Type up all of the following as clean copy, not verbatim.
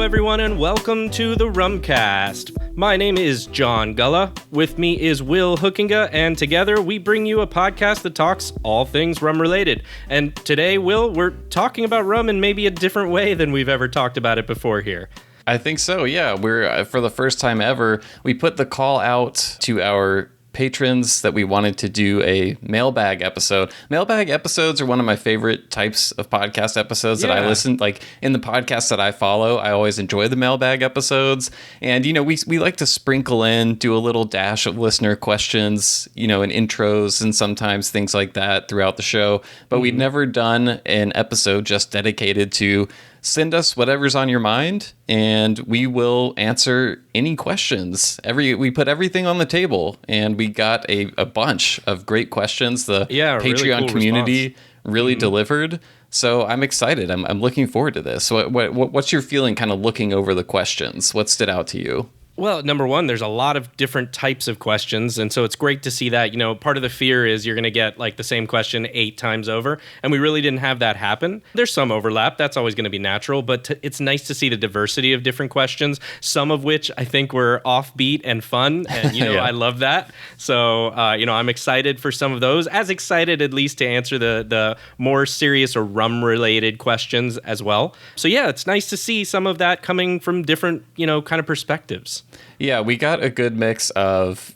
everyone, and welcome to the Rumcast. My name is John Gulla. With me is Will Hookinga, and together we bring you a podcast that talks all things rum-related. And today, Will, we're talking about rum in maybe a different way than we've ever talked about it before here. I think so, yeah. We're, for the first time ever, we put the call out to our patrons that we wanted to do a mailbag episode. Mailbag episodes are one of my favorite types of podcast episodes that I listen, like in the podcasts that I follow, I always enjoy the mailbag episodes. And, you know, we like to sprinkle in, do a little dash of listener questions, you know, and intros and sometimes things like that throughout the show. But we'd never done an episode just dedicated to send us whatever's on your mind, and we will answer any questions. We put everything on the table, and we got a bunch of great questions. The Patreon really cool community response. really delivered. So I'm excited. I'm looking forward to this. So what's your feeling kind of looking over the questions? What stood out to you? Well, number one, there's a lot of different types of questions, and so it's great to see that. You know, part of the fear is you're going to get like the same question 8 times over, and we really didn't have that happen. There's some overlap. That's always going to be natural, but it's nice to see the diversity of different questions, some of which I think were offbeat and fun, and, you know, I love that. So, I'm excited for some of those, as excited at least to answer the more serious or rum-related questions as well. So, yeah, it's nice to see some of that coming from different, kind of perspectives. Yeah, we got a good mix of,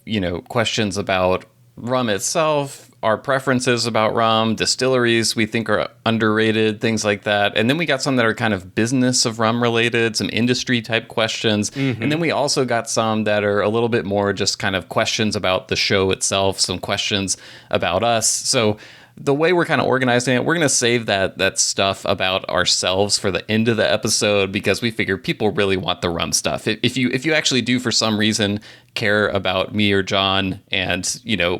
questions about rum itself, our preferences about rum, distilleries we think are underrated, things like that. And then we got some that are kind of business of rum related, some industry type questions. And then we also got some that are a little bit more just kind of questions about the show itself, some questions about us. So the way we're kind of organizing it, we're going to save that stuff about ourselves for the end of the episode, because we figure people really want the rum stuff. If you actually do for some reason care about me or John and,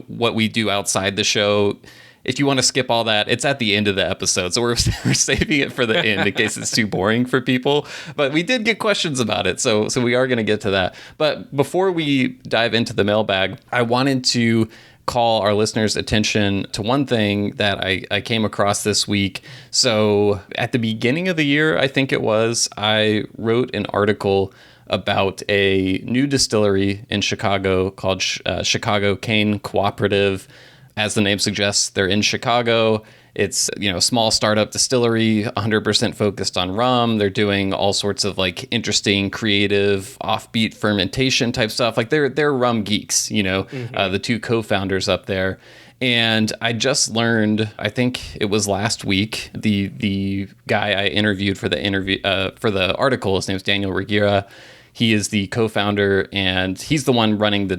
what we do outside the show, if you want to skip all that, it's at the end of the episode. So we're saving it for the end in case it's too boring for people. But we did get questions about it. So we are going to get to that. But before we dive into the mailbag, I wanted to call our listeners' attention to one thing that I came across this week. So at the beginning of the year, I think it was, I wrote an article about a new distillery in Chicago called Chicago Cane Cooperative. As the name suggests, they're in Chicago. It's, a small startup distillery, 100% focused on rum. They're doing all sorts of like interesting, creative, offbeat fermentation type stuff. Like they're rum geeks, the two co-founders up there. And I just learned, I think it was last week, the guy I interviewed for the article, his name is Daniel Regira. He is the co-founder, and he's the one running the,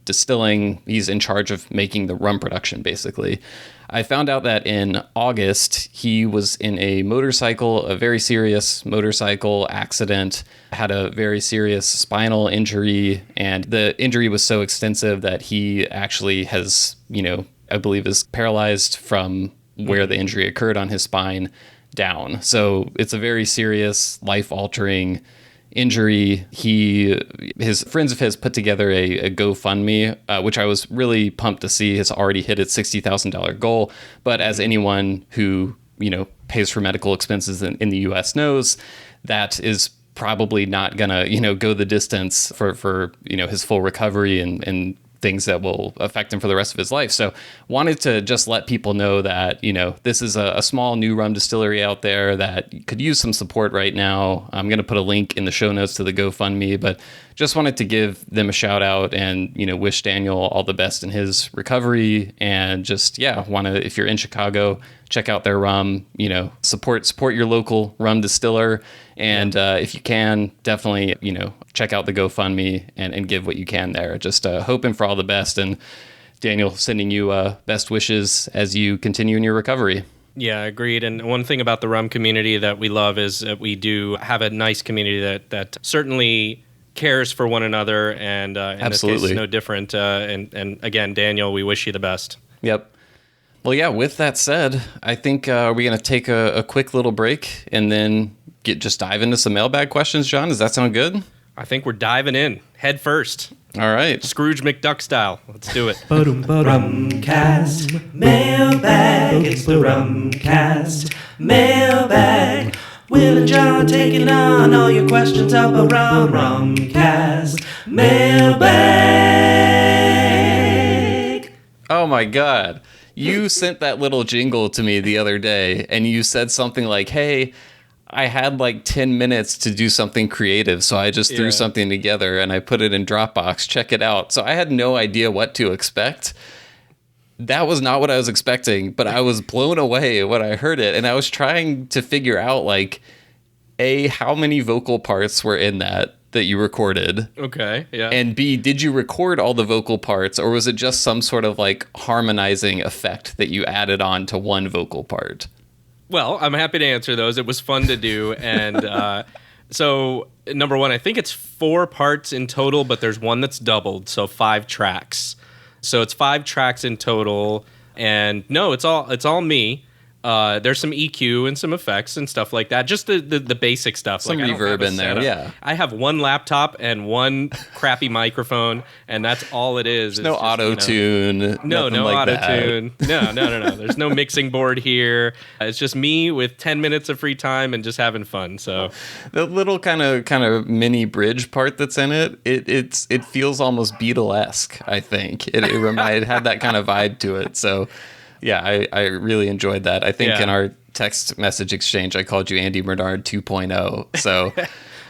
distilling. He's in charge of making the rum production, basically. I found out that in August, he was in a very serious motorcycle accident, had a very serious spinal injury, and the injury was so extensive that he actually has, I believe is paralyzed from where the injury occurred on his spine down. So it's a very serious, life-altering injury. His friends of his put together a GoFundMe, which I was really pumped to see has already hit its $60,000 goal. But as anyone who, pays for medical expenses in the US knows, that is probably not gonna, go the distance for his full recovery and things that will affect him for the rest of his life. So wanted to just let people know that, this is a small new rum distillery out there that could use some support right now. I'm going to put a link in the show notes to the GoFundMe, but just wanted to give them a shout out and, wish Daniel all the best in his recovery. And just, if you're in Chicago, check out their rum, support your local rum distiller. And if you can, definitely, check out the GoFundMe and give what you can there. Just hoping for all the best. And Daniel, sending you best wishes as you continue in your recovery. Yeah, agreed. And one thing about the rum community that we love is that we do have a nice community that certainly cares for one another. And in Absolutely. This case, no different. And again, Daniel, we wish you the best. Yep. Well, yeah, with that said, I think we're going to take a quick little break and then just dive into some mailbag questions, John. Does that sound good? I think we're diving in head first. All right. Scrooge McDuck style. Let's do it. Rumcast, mailbag, it's the Rumcast, mailbag. Will and John taking on all your questions up around Rumcast Mailbag. Oh my God. You sent that little jingle to me the other day, and you said something like, hey, I had like 10 minutes to do something creative, so I just threw something together and I put it in Dropbox. Check it out. So I had no idea what to expect. That was not what I was expecting, but I was blown away when I heard it. And I was trying to figure out, like, A, how many vocal parts were in that you recorded? Okay, yeah. And B, did you record all the vocal parts, or was it just some sort of, like, harmonizing effect that you added on to one vocal part? Well, I'm happy to answer those. It was fun to do. And so, number one, I think it's 4 parts in total, but there's one that's doubled, so 5 tracks. So it's 5 tracks in total, and no, it's all me. There's some EQ and some effects and stuff like that. Just the basic stuff. Some reverb in there, yeah. I have one laptop and one crappy microphone, and that's all it is. There's no auto-tune. No auto-tune. No. There's no mixing board here. It's just me with 10 minutes of free time and just having fun. So the little kind of mini bridge part that's in it, it feels almost Beatle-esque, I think. It had that kind of vibe to it. So yeah, I really enjoyed that. I think in our text message exchange, I called you Andy Bernard 2.0. So,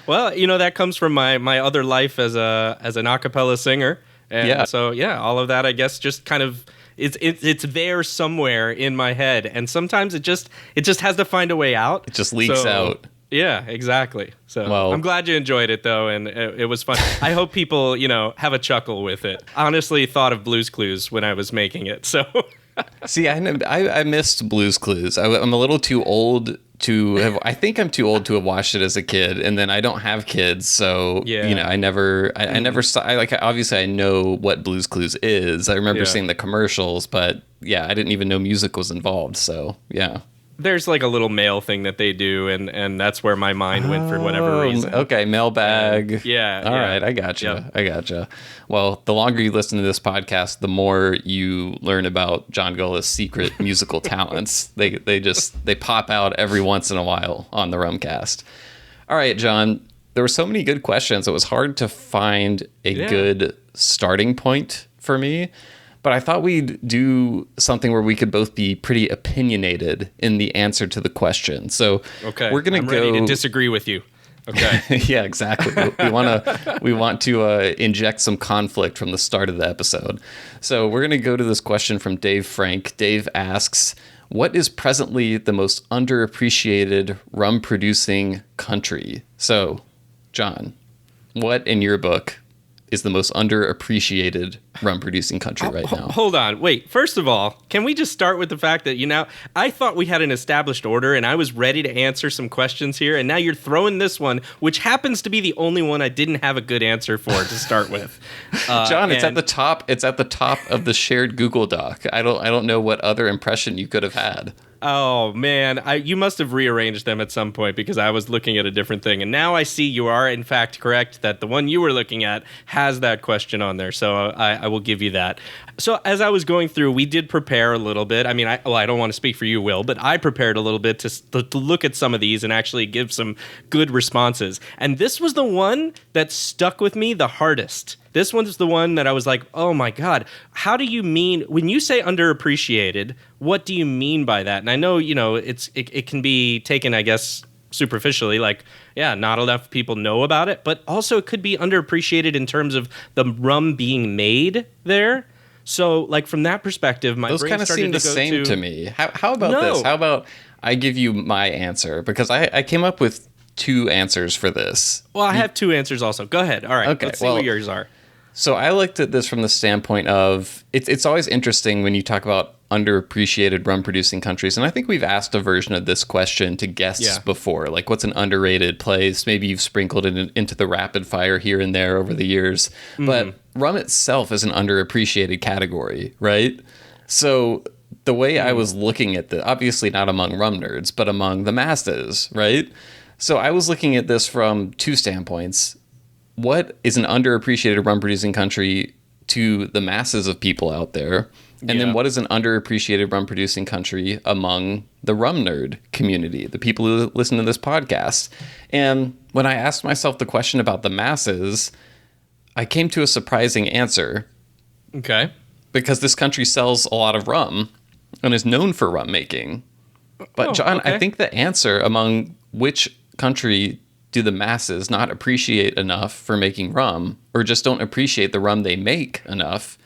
well, that comes from my other life as an a cappella singer. And so all of that, I guess, just kind of it's there somewhere in my head, and sometimes it just has to find a way out. It just leaks out. Yeah, exactly. So I'm glad you enjoyed it, though, and it was fun. I hope people, have a chuckle with it. Honestly, thought of Blue's Clues when I was making it, so. See, I missed Blue's Clues. I'm a little too old to have. I think I'm too old to have watched it as a kid, and then I don't have kids, so I never saw. Obviously I know what Blue's Clues is. I remember seeing the commercials, but I didn't even know music was involved. So yeah. There's like a little mail thing that they do, and that's where my mind went for whatever reason. Okay, mailbag. All right, I gotcha. I gotcha. Well, the longer you listen to this podcast, the more you learn about John Gulla's secret musical talents. They pop out every once in a while on the Rumcast. All right, John, there were so many good questions. It was hard to find a good starting point for me. But I thought we'd do something where we could both be pretty opinionated in the answer to the question. So we're going to go. I'm ready to disagree with you. Okay. Yeah, exactly. We want to inject some conflict from the start of the episode. So we're going to go to this question from Dave Frank. Dave asks, what is presently the most underappreciated rum-producing country? So, John, what in your book is the most underappreciated rum-producing country right now? Hold on. Wait. First of all, can we just start with the fact that, I thought we had an established order, and I was ready to answer some questions here, and now you're throwing this one, which happens to be the only one I didn't have a good answer for to start with. John, it's at the top. It's at the top of the shared Google Doc. I don't know what other impression you could have had. Oh, man. You must have rearranged them at some point because I was looking at a different thing. And now I see you are, in fact, correct that the one you were looking at has that question on there. So I will give you that. So as I was going through, we did prepare a little bit. I mean, I don't want to speak for you, Will, but I prepared a little bit to look at some of these and actually give some good responses. And this was the one that stuck with me the hardest. This one's the one that I was like, oh my God, how do you mean, when you say underappreciated, what do you mean by that? And I know, it can be taken, I guess, superficially, like, not enough people know about it, but also it could be underappreciated in terms of the rum being made there. So, like, from that perspective, my brain started to go to... Those kind of seem the same to me. How about this? How about I give you my answer? Because I came up with 2 answers for this. Well, I have 2 answers also. Go ahead. All right, okay, let's see what yours are. So I looked at this from the standpoint of, it's always interesting when you talk about underappreciated rum-producing countries, and I think we've asked a version of this question to guests before, like what's an underrated place? Maybe you've sprinkled it into the rapid fire here and there over the years, but rum itself is an underappreciated category, right? So the way I was looking at the, obviously not among rum nerds, but among the masses, right? So I was looking at this from 2 standpoints. What is an underappreciated rum-producing country to the masses of people out there? And then what is an underappreciated rum producing country among the rum nerd community, the people who listen to this podcast? And when I asked myself the question about the masses, I came to a surprising answer. Okay. Because this country sells a lot of rum and is known for rum making. But John, I think the answer among which country do the masses not appreciate enough for making rum, or just don't appreciate the rum they make enough,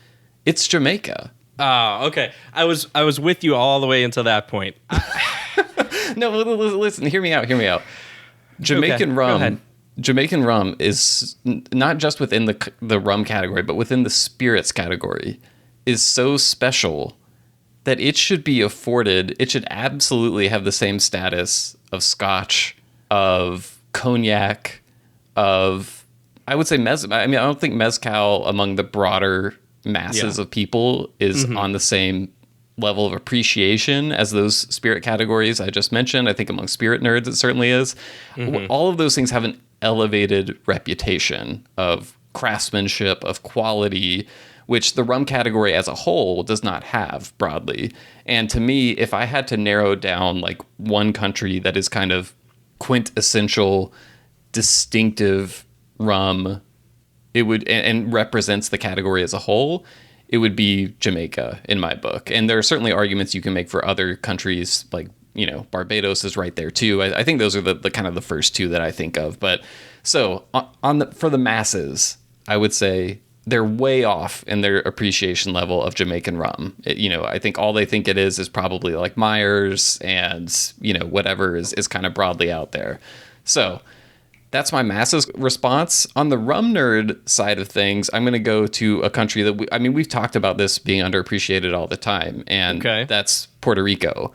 it's Jamaica. Oh, okay. I was with you all the way until that point. No, listen, hear me out. Jamaican rum is not just within the rum category, but within the spirits category, is so special that it should be afforded. It should absolutely have the same status of scotch, of cognac, of, I would say, I don't think mezcal among the broader masses of people is on the same level of appreciation as those spirit categories I just mentioned. I think among spirit nerds it certainly is. All of those things have an elevated reputation of craftsmanship, of quality, which the rum category as a whole does not have broadly. And to me, if I had to narrow down like one country that is kind of quintessential, distinctive rum, it would, and represents the category as a whole, it would be Jamaica in my book. And there are certainly arguments you can make for other countries, like, you know, Barbados is right there too. I think those are the kind of the first two that I think of. But so for the masses, I would say they're way off in their appreciation level of Jamaican rum. I think all they think it is probably like Myers and, whatever is kind of broadly out there. So that's my masses response. On the rum nerd side of things, I'm going to go to a country that we've talked about this being underappreciated all the time, and that's Puerto Rico.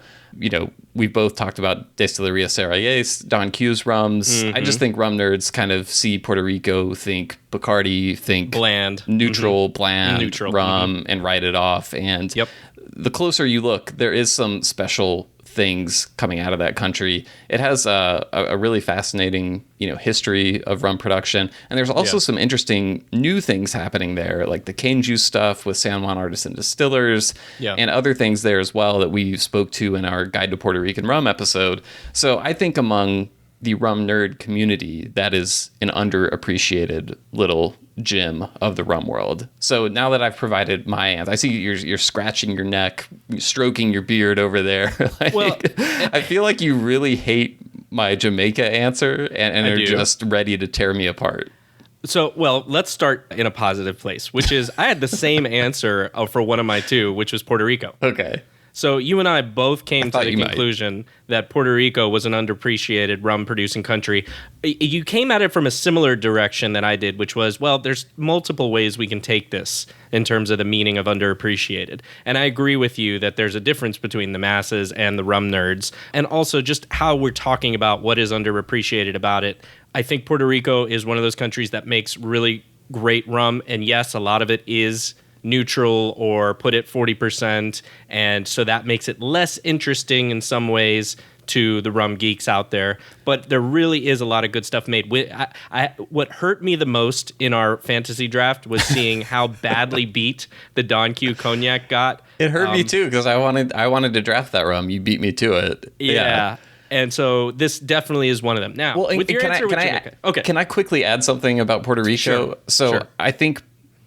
We've both talked about Distillery Resurrect, Don Q's rums. I just think rum nerds kind of see Puerto Rico, think Bacardi, think bland, neutral rum, and write it off. And the closer you look, there is some special things coming out of that country. It has a really fascinating, history of rum production, and there's also some interesting new things happening there, like the cane juice stuff with San Juan Artisan Distillers, and other things there as well that we spoke to in our Guide to Puerto Rican Rum episode. So I think among the rum nerd community, that is an underappreciated little gem of the rum world. So now that I've provided my answer, I see you're scratching your neck, stroking your beard over there. I feel like you really hate my Jamaica answer and are just ready to tear me apart. So, let's start in a positive place, which is I had the same answer for one of my two, which was Puerto Rico. Okay. So you and I both came to the conclusion that Puerto Rico was an underappreciated rum-producing country. You came at it from a similar direction that I did, which was, there's multiple ways we can take this in terms of the meaning of underappreciated. And I agree with you that there's a difference between the masses and the rum nerds, and also just how we're talking about what is underappreciated about it. I think Puerto Rico is one of those countries that makes really great rum, and yes, a lot of it is neutral or put at 40%, and so that makes it less interesting in some ways to the rum geeks out there. But there really is a lot of good stuff made. What hurt me the most in our fantasy draft was seeing how badly beat the Don Q cognac got. It hurt me too, because I wanted to draft that rum. You beat me to it. Yeah. And so this definitely is one of them. Now, with your answer with Jamaica. Can I quickly add something about Puerto Rico? Sure. I think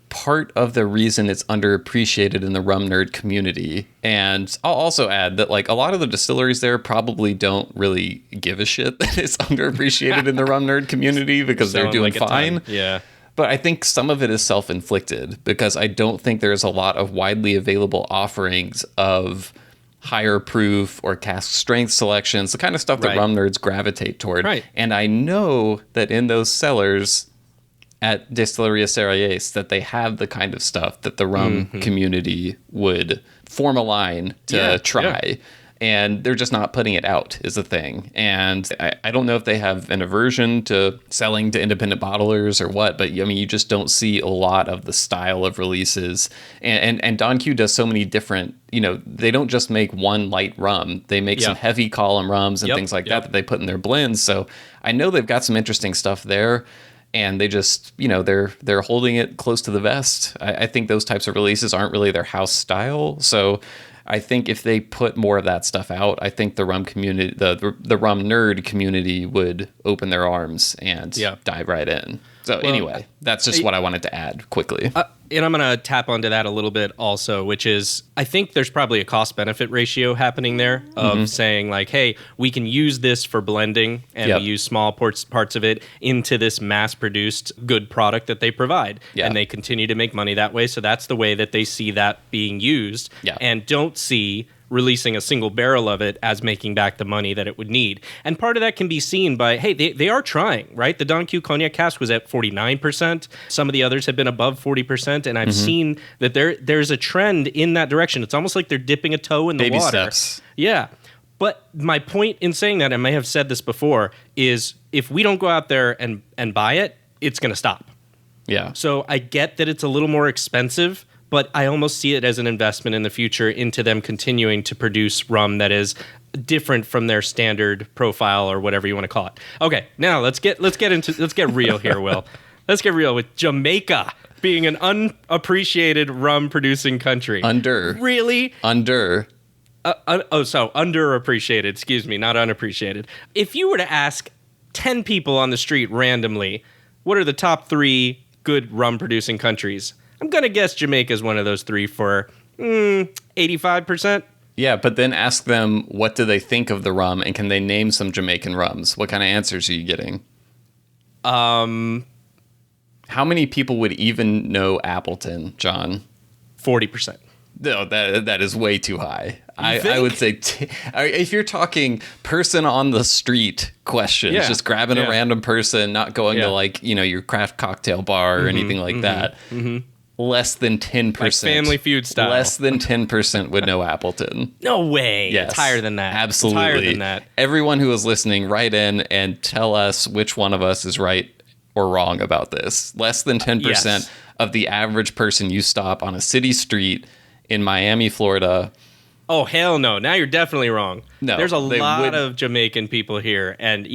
part of the reason it's underappreciated in the rum nerd community, and I'll also add that like a lot of the distilleries there probably don't really give a shit that it's underappreciated in the rum nerd community because they're doing fine. Yeah. But I think some of it is self-inflicted because I don't think there's a lot of widely available offerings of higher proof or cask strength selections, the kind of stuff that rum nerds gravitate toward. Right. And I know that in those cellars at Distillery Resurrect that they have the kind of stuff that the rum community would form a line to try. Yeah. And they're just not putting it out is the thing. And I don't know if they have an aversion to selling to independent bottlers or what, but you just don't see a lot of the style of releases. And Don Q does so many different, they don't just make one light rum. They make some heavy column rums and things like that they put in their blends. So I know they've got some interesting stuff there. and they just, they're holding it close to the vest. I think those types of releases aren't really their house style. So I think if they put more of that stuff out, I think the rum community, the rum nerd community would open their arms and dive right in. So anyway, that's just what I wanted to add quickly. And I'm going to tap onto that a little bit also, which is I think there's probably a cost-benefit ratio happening there of saying like, hey, we can use this for blending and we use small parts of it into this mass-produced good product that they provide. And they continue to make money that way. So that's the way that they see that being used and don't see releasing a single barrel of it as making back the money that it would need. And part of that can be seen by, hey, they are trying, right? The Don Q Cognac cask was at 49%. Some of the others have been above 40%. And I've seen that there's a trend in that direction. It's almost like they're dipping a toe in the Baby water. Steps. Yeah. But my point in saying that, I may have said this before, is if we don't go out there and buy it, it's going to stop. Yeah. So I get that it's a little more expensive, but I almost see it as an investment in the future into them continuing to produce rum that is different from their standard profile or whatever you want to call it. Okay, now let's get real here, Will. Let's get real with Jamaica being an unappreciated rum producing country. Really? Underappreciated, excuse me, not unappreciated. If you were to ask 10 people on the street randomly, what are the top 3 good rum producing countries? I'm going to guess Jamaica is one of those 3 for 85%. Yeah, but then ask them what do they think of the rum and can they name some Jamaican rums? What kind of answers are you getting? How many people would even know Appleton, John? 40%. No, that is way too high. I would say if you're talking person on the street questions, just grabbing a random person, not going to like, your craft cocktail bar or anything like that. Less than 10%. Like Family Feud style. Less than 10% would know Appleton. No way. Yes. It's higher than that. Absolutely. It's higher than that. Everyone who is listening, write in and tell us which one of us is right or wrong about this. Less than 10% of the average person you stop on a city street in Miami, Florida. Oh, hell no. Now you're definitely wrong. No, there's a lot of Jamaican people here. And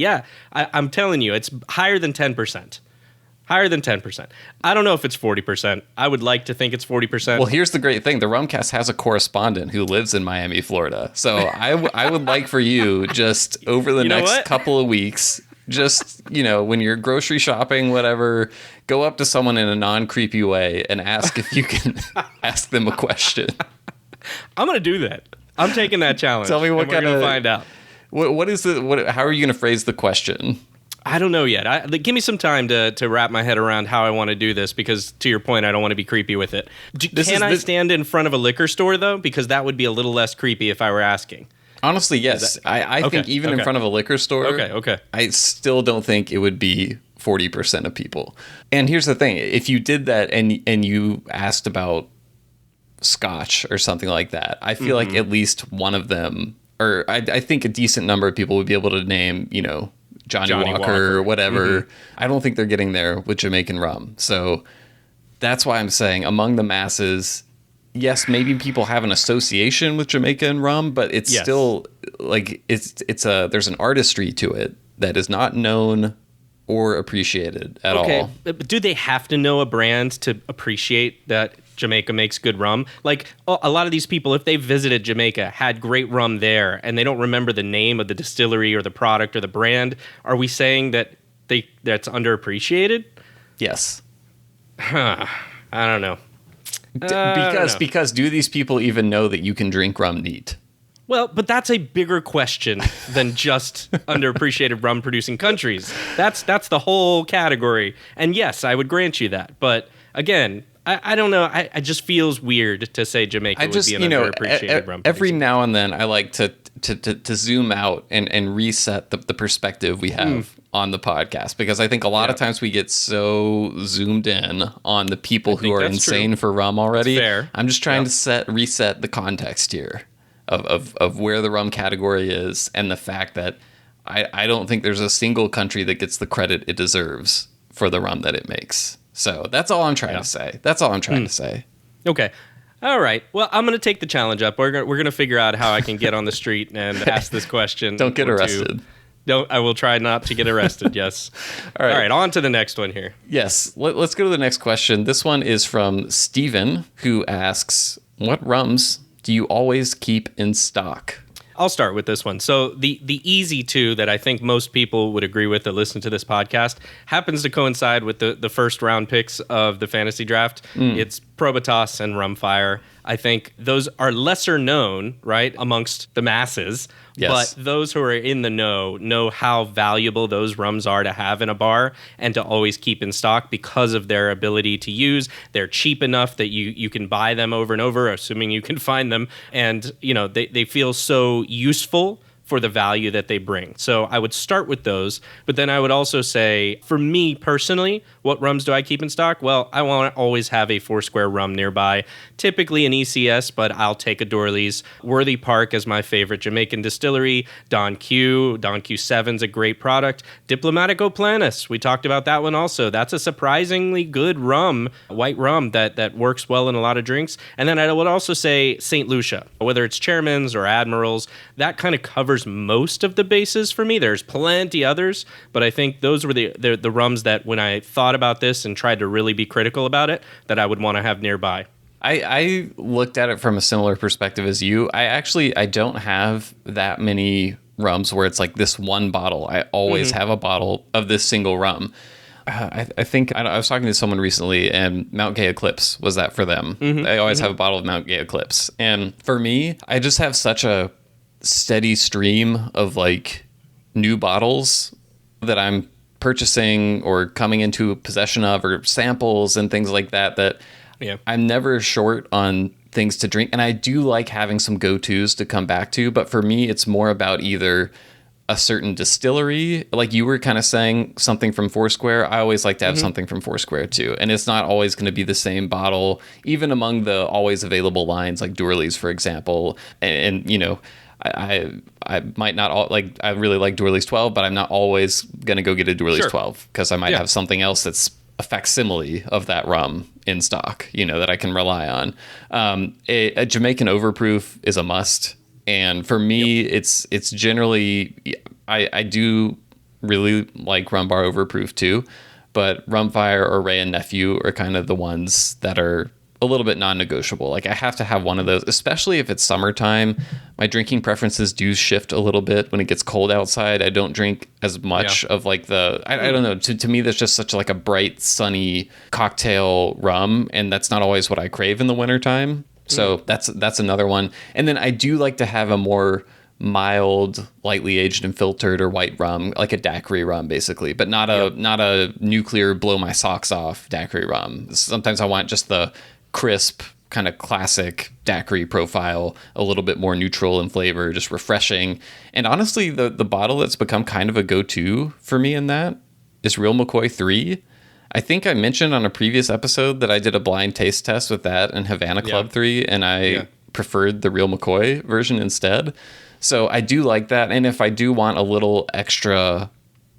I'm telling you, it's higher than 10%. Higher than 10%. I don't know if it's 40%. I would like to think it's 40%. Well, here's the great thing. The Rumcast has a correspondent who lives in Miami, Florida. So I would like for you just over the next couple of weeks, just, when you're grocery shopping, whatever, go up to someone in a non-creepy way and ask if you can ask them a question. I'm going to do that. I'm taking that challenge. Tell me what kind of... We're going to find out. What is the... How are you going to phrase the question? I don't know yet. Give me some time to wrap my head around how I want to do this because, to your point, I don't want to be creepy with it. Can I stand in front of a liquor store, though? Because that would be a little less creepy if I were asking. Honestly, yes. I think even in front of a liquor store, I still don't think it would be 40% of people. And here's the thing. If you did that and you asked about scotch or something like that, I feel like at least one of them, or I think a decent number of people would be able to name, Johnny Walker or whatever. I don't think they're getting there with Jamaican rum. So that's why I'm saying among the masses, yes, maybe people have an association with Jamaican rum, but it's still like there's an artistry to it that is not known or appreciated at all. But do they have to know a brand to appreciate that Jamaica makes good rum? Like a lot of these people, if they visited Jamaica, had great rum there, and they don't remember the name of the distillery or the product or the brand, are we saying that that's underappreciated? Yes. I don't know. Because do these people even know that you can drink rum neat? Well, but that's a bigger question than just underappreciated rum producing countries. That's the whole category. And yes, I would grant you that. But again, I don't know. I just feels weird to say Jamaica would be an underappreciated rum. Every now and then, I like to zoom out and reset the perspective we have on the podcast, because I think a lot of times we get so zoomed in on the people who are insane for rum already. Fair. I'm just trying to reset the context here of where the rum category is, and the fact that I don't think there's a single country that gets the credit it deserves for the rum that it makes. So that's all I'm trying to say. That's all I'm trying to say. Okay. All right. Well, I'm going to take the challenge up. We're going to figure out how I can get on the street and ask this question. Don't get arrested. I will try not to get arrested. Yes. All right. All right. On to the next one here. Yes. Let's go to the next question. This one is from Steven, who asks, what rums do you always keep in stock? I'll start with this one. So the easy two that I think most people would agree with that listen to this podcast happens to coincide with the first round picks of the fantasy draft. It's Probitas and Rumfire. I think those are lesser known, right, amongst the masses. Yes. But those who are in the know how valuable those rums are to have in a bar and to always keep in stock because of their ability to use. They're cheap enough that you can buy them over and over, assuming you can find them. And, they feel so useful for the value that they bring. So I would start with those, but then I would also say, for me personally, what rums do I keep in stock? Well, I want to always have a Foursquare rum nearby, typically an ECS, but I'll take a Dorley's. Worthy Park is my favorite Jamaican distillery. Don Q 7's a great product. Diplomatico Planus, we talked about that one also. That's a surprisingly good rum, white rum that works well in a lot of drinks. And then I would also say St. Lucia, whether it's Chairman's or Admiral's, that kind of covers most of the bases for me. There's plenty others, but I think those were the rums that when I thought about this and tried to really be critical about it, that I would want to have nearby. I looked at it from a similar perspective as you. I don't have that many rums where it's like this one bottle. I always have a bottle of this single rum. I think I was talking to someone recently, and Mount Gay Eclipse was that for them. I always have a bottle of Mount Gay Eclipse. And for me, I just have such a steady stream of like new bottles that I'm purchasing or coming into possession of, or samples and things like that I'm never short on things to drink. And I do like having some go-tos to come back to, but for me it's more about either a certain distillery, like you were kind of saying, something from Foursquare. I always like to have something from Foursquare too, and it's not always going to be the same bottle, even among the always available lines like Dorley's, for example. And I might not like, I really like Dorley's 12, but I'm not always going to go get a Dorley's 12 because I might have something else that's a facsimile of that rum in stock, that I can rely on. A Jamaican overproof is a must. And for me, it's generally, I do really like Rum Bar Overproof too, but Rumfire or Ray and Nephew are kind of the ones that are a little bit non-negotiable. Like I have to have one of those, especially if it's summertime. My drinking preferences do shift a little bit when it gets cold outside. I don't drink as much of like I don't know. To me, there's just such like a bright, sunny cocktail rum, and that's not always what I crave in the wintertime. So that's another one. And then I do like to have a more mild, lightly aged and filtered or white rum, like a daiquiri rum basically, but not a nuclear blow my socks off daiquiri rum. Sometimes I want just the crisp, kind of classic daiquiri profile, a little bit more neutral in flavor, just refreshing. And honestly, the bottle that's become kind of a go-to for me in that is Real McCoy 3. I think I mentioned on a previous episode that I did a blind taste test with that and Havana Club 3, and I preferred the Real McCoy version instead. So I do like that. And if I do want a little extra,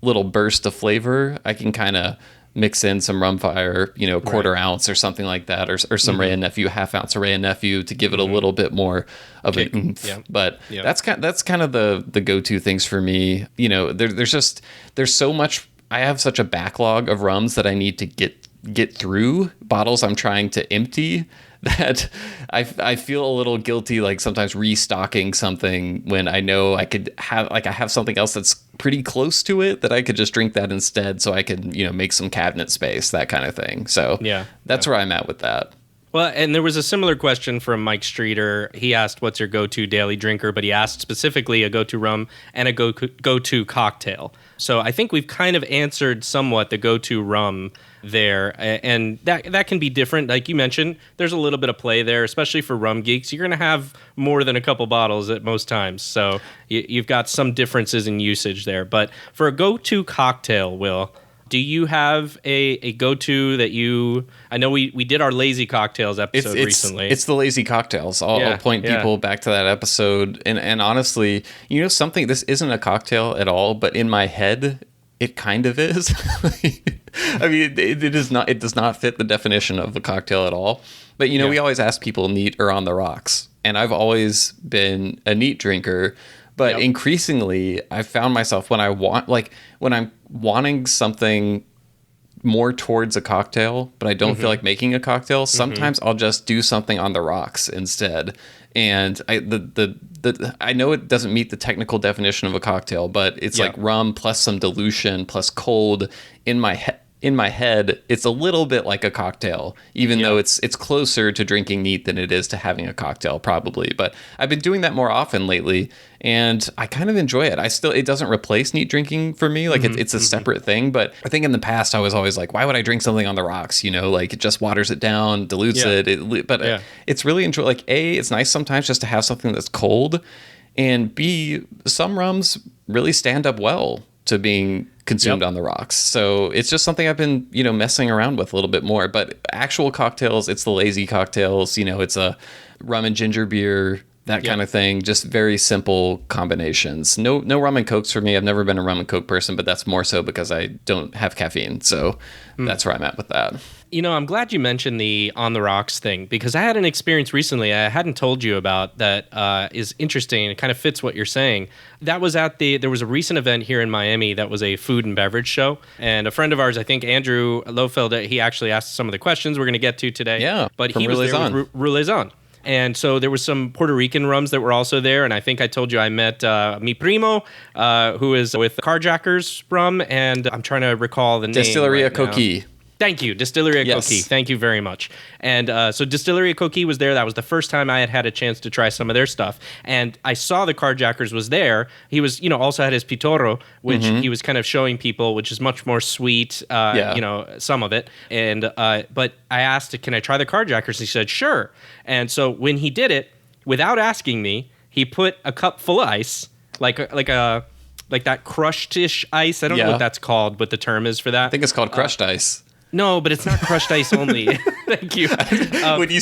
little burst of flavor, I can kind of mix in some Rumfire, quarter ounce or something like that, or some Ray and Nephew, half ounce of Ray and Nephew to give it a little bit more of an oomph. Yeah. But that's kind of the go-to things for me. There's so much. I have such a backlog of rums that I need to get through, bottles I'm trying to empty, that I feel a little guilty, like sometimes restocking something when I know I could have, like I have something else that's pretty close to it that I could just drink that instead, so I could make some cabinet space, that kind of thing. So that's where I'm at with that. Well, and there was a similar question from Mike Streeter. He asked, what's your go-to daily drinker? But he asked specifically a go-to rum and a go-to cocktail. So I think we've kind of answered somewhat the go-to rum there. And that can be different. Like you mentioned, there's a little bit of play there, especially for rum geeks. You're going to have more than a couple bottles at most times. So you've got some differences in usage there. But for a go-to cocktail, Will, do you have a go-to that you... I know we did our lazy cocktails episode recently. It's the lazy cocktails. I'll point people back to that episode. And honestly, something, this isn't a cocktail at all, but in my head, it kind of is. I mean, it does not fit the definition of a cocktail at all. But, we always ask people neat or on the rocks. And I've always been a neat drinker. But increasingly, I found myself when I'm wanting something more towards a cocktail, but I don't feel like making a cocktail, sometimes I'll just do something on the rocks instead. And I know it doesn't meet the technical definition of a cocktail, but it's like rum plus some dilution plus cold in my head. In my head, it's a little bit like a cocktail, even though it's closer to drinking neat than it is to having a cocktail, probably. But I've been doing that more often lately, and I kind of enjoy it. It doesn't replace neat drinking for me. Like it's a separate thing. But I think in the past, I was always like, why would I drink something on the rocks? You know, like it just waters it down, dilutes it. It's really enjoy. Like A, it's nice sometimes just to have something that's cold, and B, some rums really stand up well to being consumed on the rocks. So it's just something I've been, messing around with a little bit more. But actual cocktails, it's the lazy cocktails, it's a rum and ginger beer, that kind of thing. Just very simple combinations. No rum and cokes for me. I've never been a rum and coke person, but that's more so because I don't have caffeine. So that's where I'm at with that. I'm glad you mentioned the on the rocks thing, because I had an experience recently I hadn't told you about that is interesting. It kind of fits what you're saying. That was there was a recent event here in Miami that was a food and beverage show. And a friend of ours, I think Andrew Lofeld, he actually asked some of the questions we're going to get to today. Yeah, but he was there with Rulezan. And so there was some Puerto Rican rums that were also there. And I think I told you I met mi primo, who is with Carjackers rum. And I'm trying to recall the name. Distillery Coquille. Thank you. Distillery Coquille. Thank you very much. And so Distillery Coquille was there. That was the first time I had a chance to try some of their stuff. And I saw the Carjackers was there. He was, also had his Pitorro, which he was kind of showing people, which is much more sweet, some of it. And but I asked, can I try the Carjackers? He said, sure. And so when he did it, without asking me, he put a cup full of ice, like that crushed-ish ice. I don't know what that's called, what the term is for that. I think it's called crushed ice. No, but it's not crushed ice only. Thank you. When you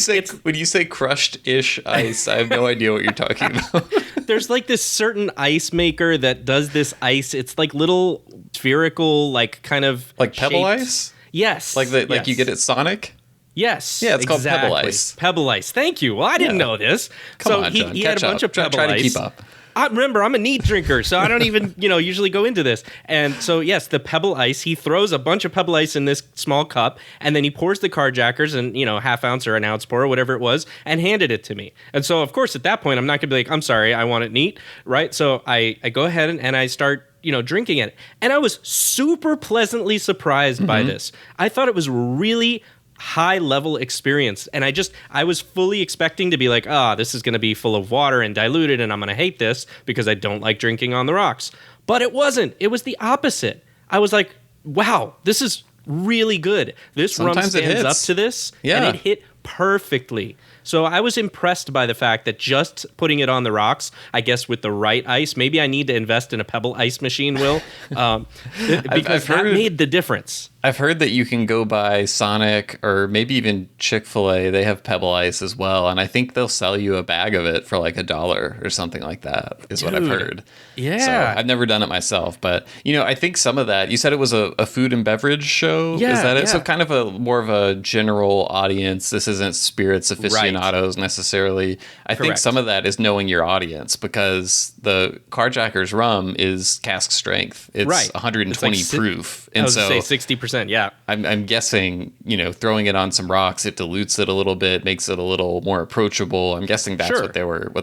say crushed-ish ice, I have no idea what you're talking about. There's like this certain ice maker that does this ice. It's like little spherical, like kind of like pebble shaped. ice. Yes. Like you get at Sonic. Yes. Yeah, it's called pebble ice. Pebble ice. Thank you. Well, I didn't know this. Come on, John. He had a bunch of pebble ice. Try to keep up. Remember, I'm a neat drinker, so I don't even, usually go into this. And so, yes, the pebble ice, he throws a bunch of pebble ice in this small cup, and then he pours the Carjackers in, half ounce or an ounce pour or whatever it was, and handed it to me. And so, of course, at that point, I'm not going to be like, I'm sorry, I want it neat, right? So I go ahead and I start, drinking it. And I was super pleasantly surprised by this. I thought it was really high level experience, and I was fully expecting to be like, this is going to be full of water and diluted, and I'm going to hate this because I don't like drinking on the rocks. But it wasn't. It was the opposite. I was like, wow, this is really good. This rum stands up to this, and it hit perfectly. So I was impressed by the fact that just putting it on the rocks, I guess with the right ice, maybe I need to invest in a pebble ice machine, Will, because that made the difference. I've heard that you can go by Sonic or maybe even Chick-fil-A. They have pebble ice as well. And I think they'll sell you a bag of it for like $1 or something like that is what I've heard. Yeah. So I've never done it myself. But, I think some of that, you said it was a food and beverage show. Yeah, is that it? Yeah. So kind of more of a general audience. This isn't spirits aficionados necessarily. I think some of that is knowing your audience, because the Carjackers rum is cask strength. It's 120 proof. And so 60%. Yeah. I'm guessing, throwing it on some rocks, it dilutes it a little bit, makes it a little more approachable. I'm guessing that's what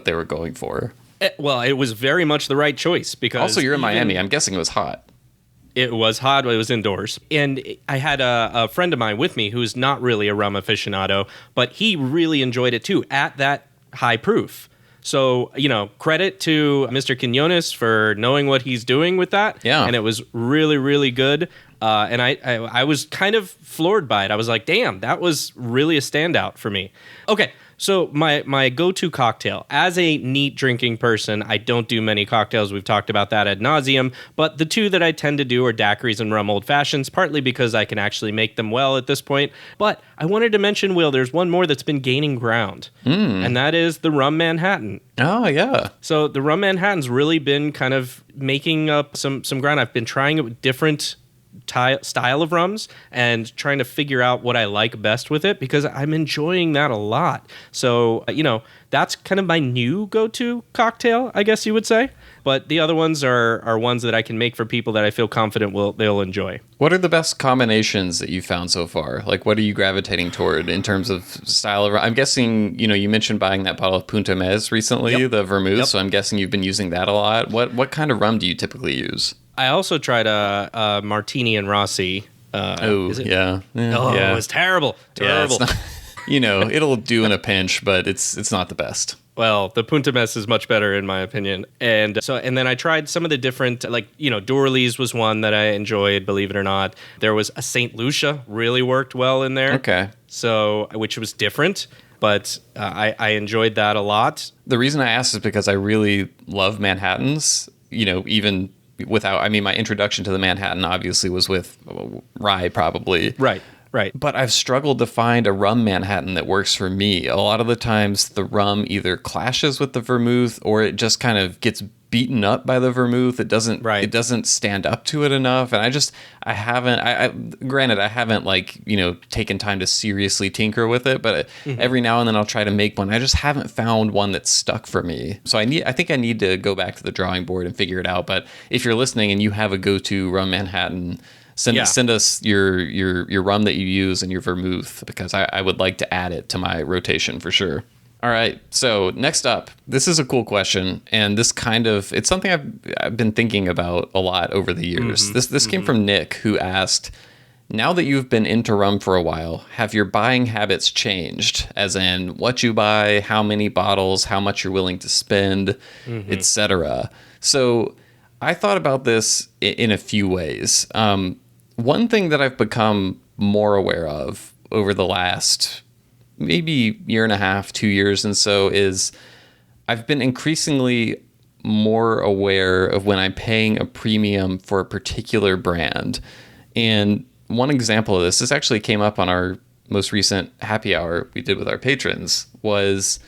they were going for. Well, it was very much the right choice, because also you're in Miami. I'm guessing it was hot. It was hot. It was indoors. And I had a friend of mine with me who's not really a rum aficionado, but he really enjoyed it too at that high proof. So, credit to Mr. Quinones for knowing what he's doing with that. Yeah. And it was really, really good. And I was kind of floored by it. I was like, damn, that was really a standout for me. Okay, so my go-to cocktail. As a neat drinking person, I don't do many cocktails. We've talked about that ad nauseum. But the two that I tend to do are daiquiris and rum old fashions, partly because I can actually make them well at this point. But I wanted to mention, Will, there's one more that's been gaining ground. And that is the rum Manhattan. Oh, yeah. So the rum Manhattan's really been kind of making up some ground. I've been trying it with different style of rums and trying to figure out what I like best with it, because I'm enjoying that a lot. So, that's kind of my new go-to cocktail, I guess you would say. But the other ones are ones that I can make for people that I feel confident they'll enjoy. What are the best combinations that you've found so far? Like, what are you gravitating toward in terms of style of rum? I'm guessing, you mentioned buying that bottle of Punta Mez recently, the vermouth, so I'm guessing you've been using that a lot. What kind of rum do you typically use? I also tried a Martini and Rossi. Yeah. It was terrible. Terrible. Yeah, it'll do in a pinch, but it's not the best. Well, the Punta Mez is much better in my opinion. And then I tried some of the different, Dorley's was one that I enjoyed, believe it or not. There was a St. Lucia, really worked well in there. Okay. So, which was different, but I enjoyed that a lot. The reason I asked is because I really love Manhattans, even without, my introduction to the Manhattan obviously was with rye probably. Right. But I've struggled to find a rum Manhattan that works for me. A lot of the times the rum either clashes with the vermouth or it just kind of gets beaten up by the vermouth. It doesn't stand up to it enough. And I haven't taken time to seriously tinker with it, but every now and then I'll try to make one. I just haven't found one that's stuck for me. So I think I need to go back to the drawing board and figure it out. But if you're listening and you have a go-to rum Manhattan, send us your rum that you use and your vermouth, because I would like to add it to my rotation for sure. All right, so next up, this is a cool question, and it's something I've been thinking about a lot over the years. This came from Nick, who asked, now that you've been into rum for a while, have your buying habits changed? As in, what you buy, how many bottles, how much you're willing to spend, etc. So I thought about this in a few ways. One thing that I've become more aware of over the last maybe year and a half, 2 years and so is I've been increasingly more aware of when I'm paying a premium for a particular brand. And one example of this actually came up on our most recent happy hour we did with our patrons, was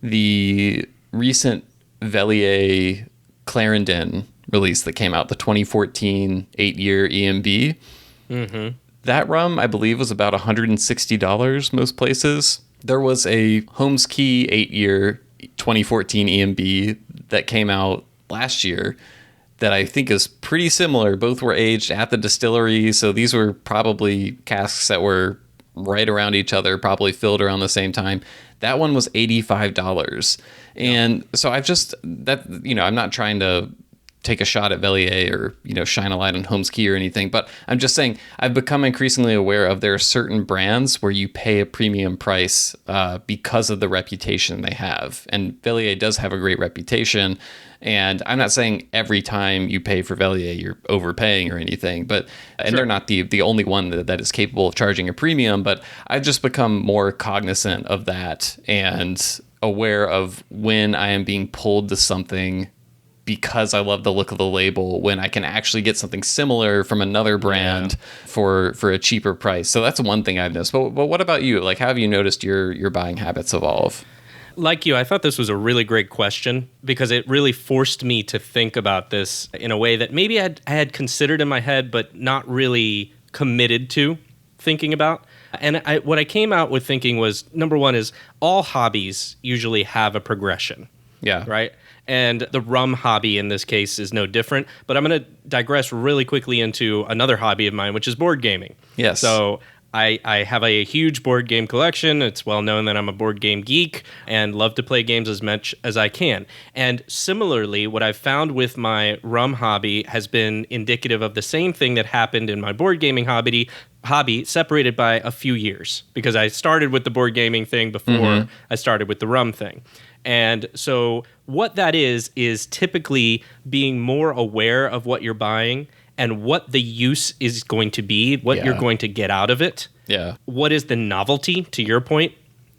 the recent Vellier Clarendon release that came out, the 2014 8-year EMB. That rum, I believe, was about $160 most places. There was a Holmes Key 8-year 2014 EMB that came out last year that I think is pretty similar. Both were aged at the distillery, so these were probably casks that were right around each other, probably filled around the same time. That one was $85. And so I'm not trying to take a shot at Vellier or, shine a light on Holmes Key or anything, but I'm just saying I've become increasingly aware of there are certain brands where you pay a premium price because of the reputation they have. And Vellier does have a great reputation. And I'm not saying every time you pay for Vellier, you're overpaying or anything, and they're not the only one that is capable of charging a premium, but I've just become more cognizant of that and aware of when I am being pulled to something because I love the look of the label, when I can actually get something similar from another brand for a cheaper price. So that's one thing I've noticed. But what about you? Like, how have you noticed your buying habits evolve? Like you, I thought this was a really great question because it really forced me to think about this in a way that maybe I had considered in my head, but not really committed to thinking about. And what I came out with thinking was, number one is all hobbies usually have a progression. Yeah. Right? And the rum hobby in this case is no different. But I'm going to digress really quickly into another hobby of mine, which is board gaming. Yes. So I have a huge board game collection. It's well known that I'm a board game geek and love to play games as much as I can. And similarly, what I've found with my rum hobby has been indicative of the same thing that happened in my board gaming hobby, separated by a few years, because I started with the board gaming thing before I started with the rum thing. And so what that is typically being more aware of what you're buying and what the use is going to be, what you're going to get out of it. Yeah. What is the novelty, to your point,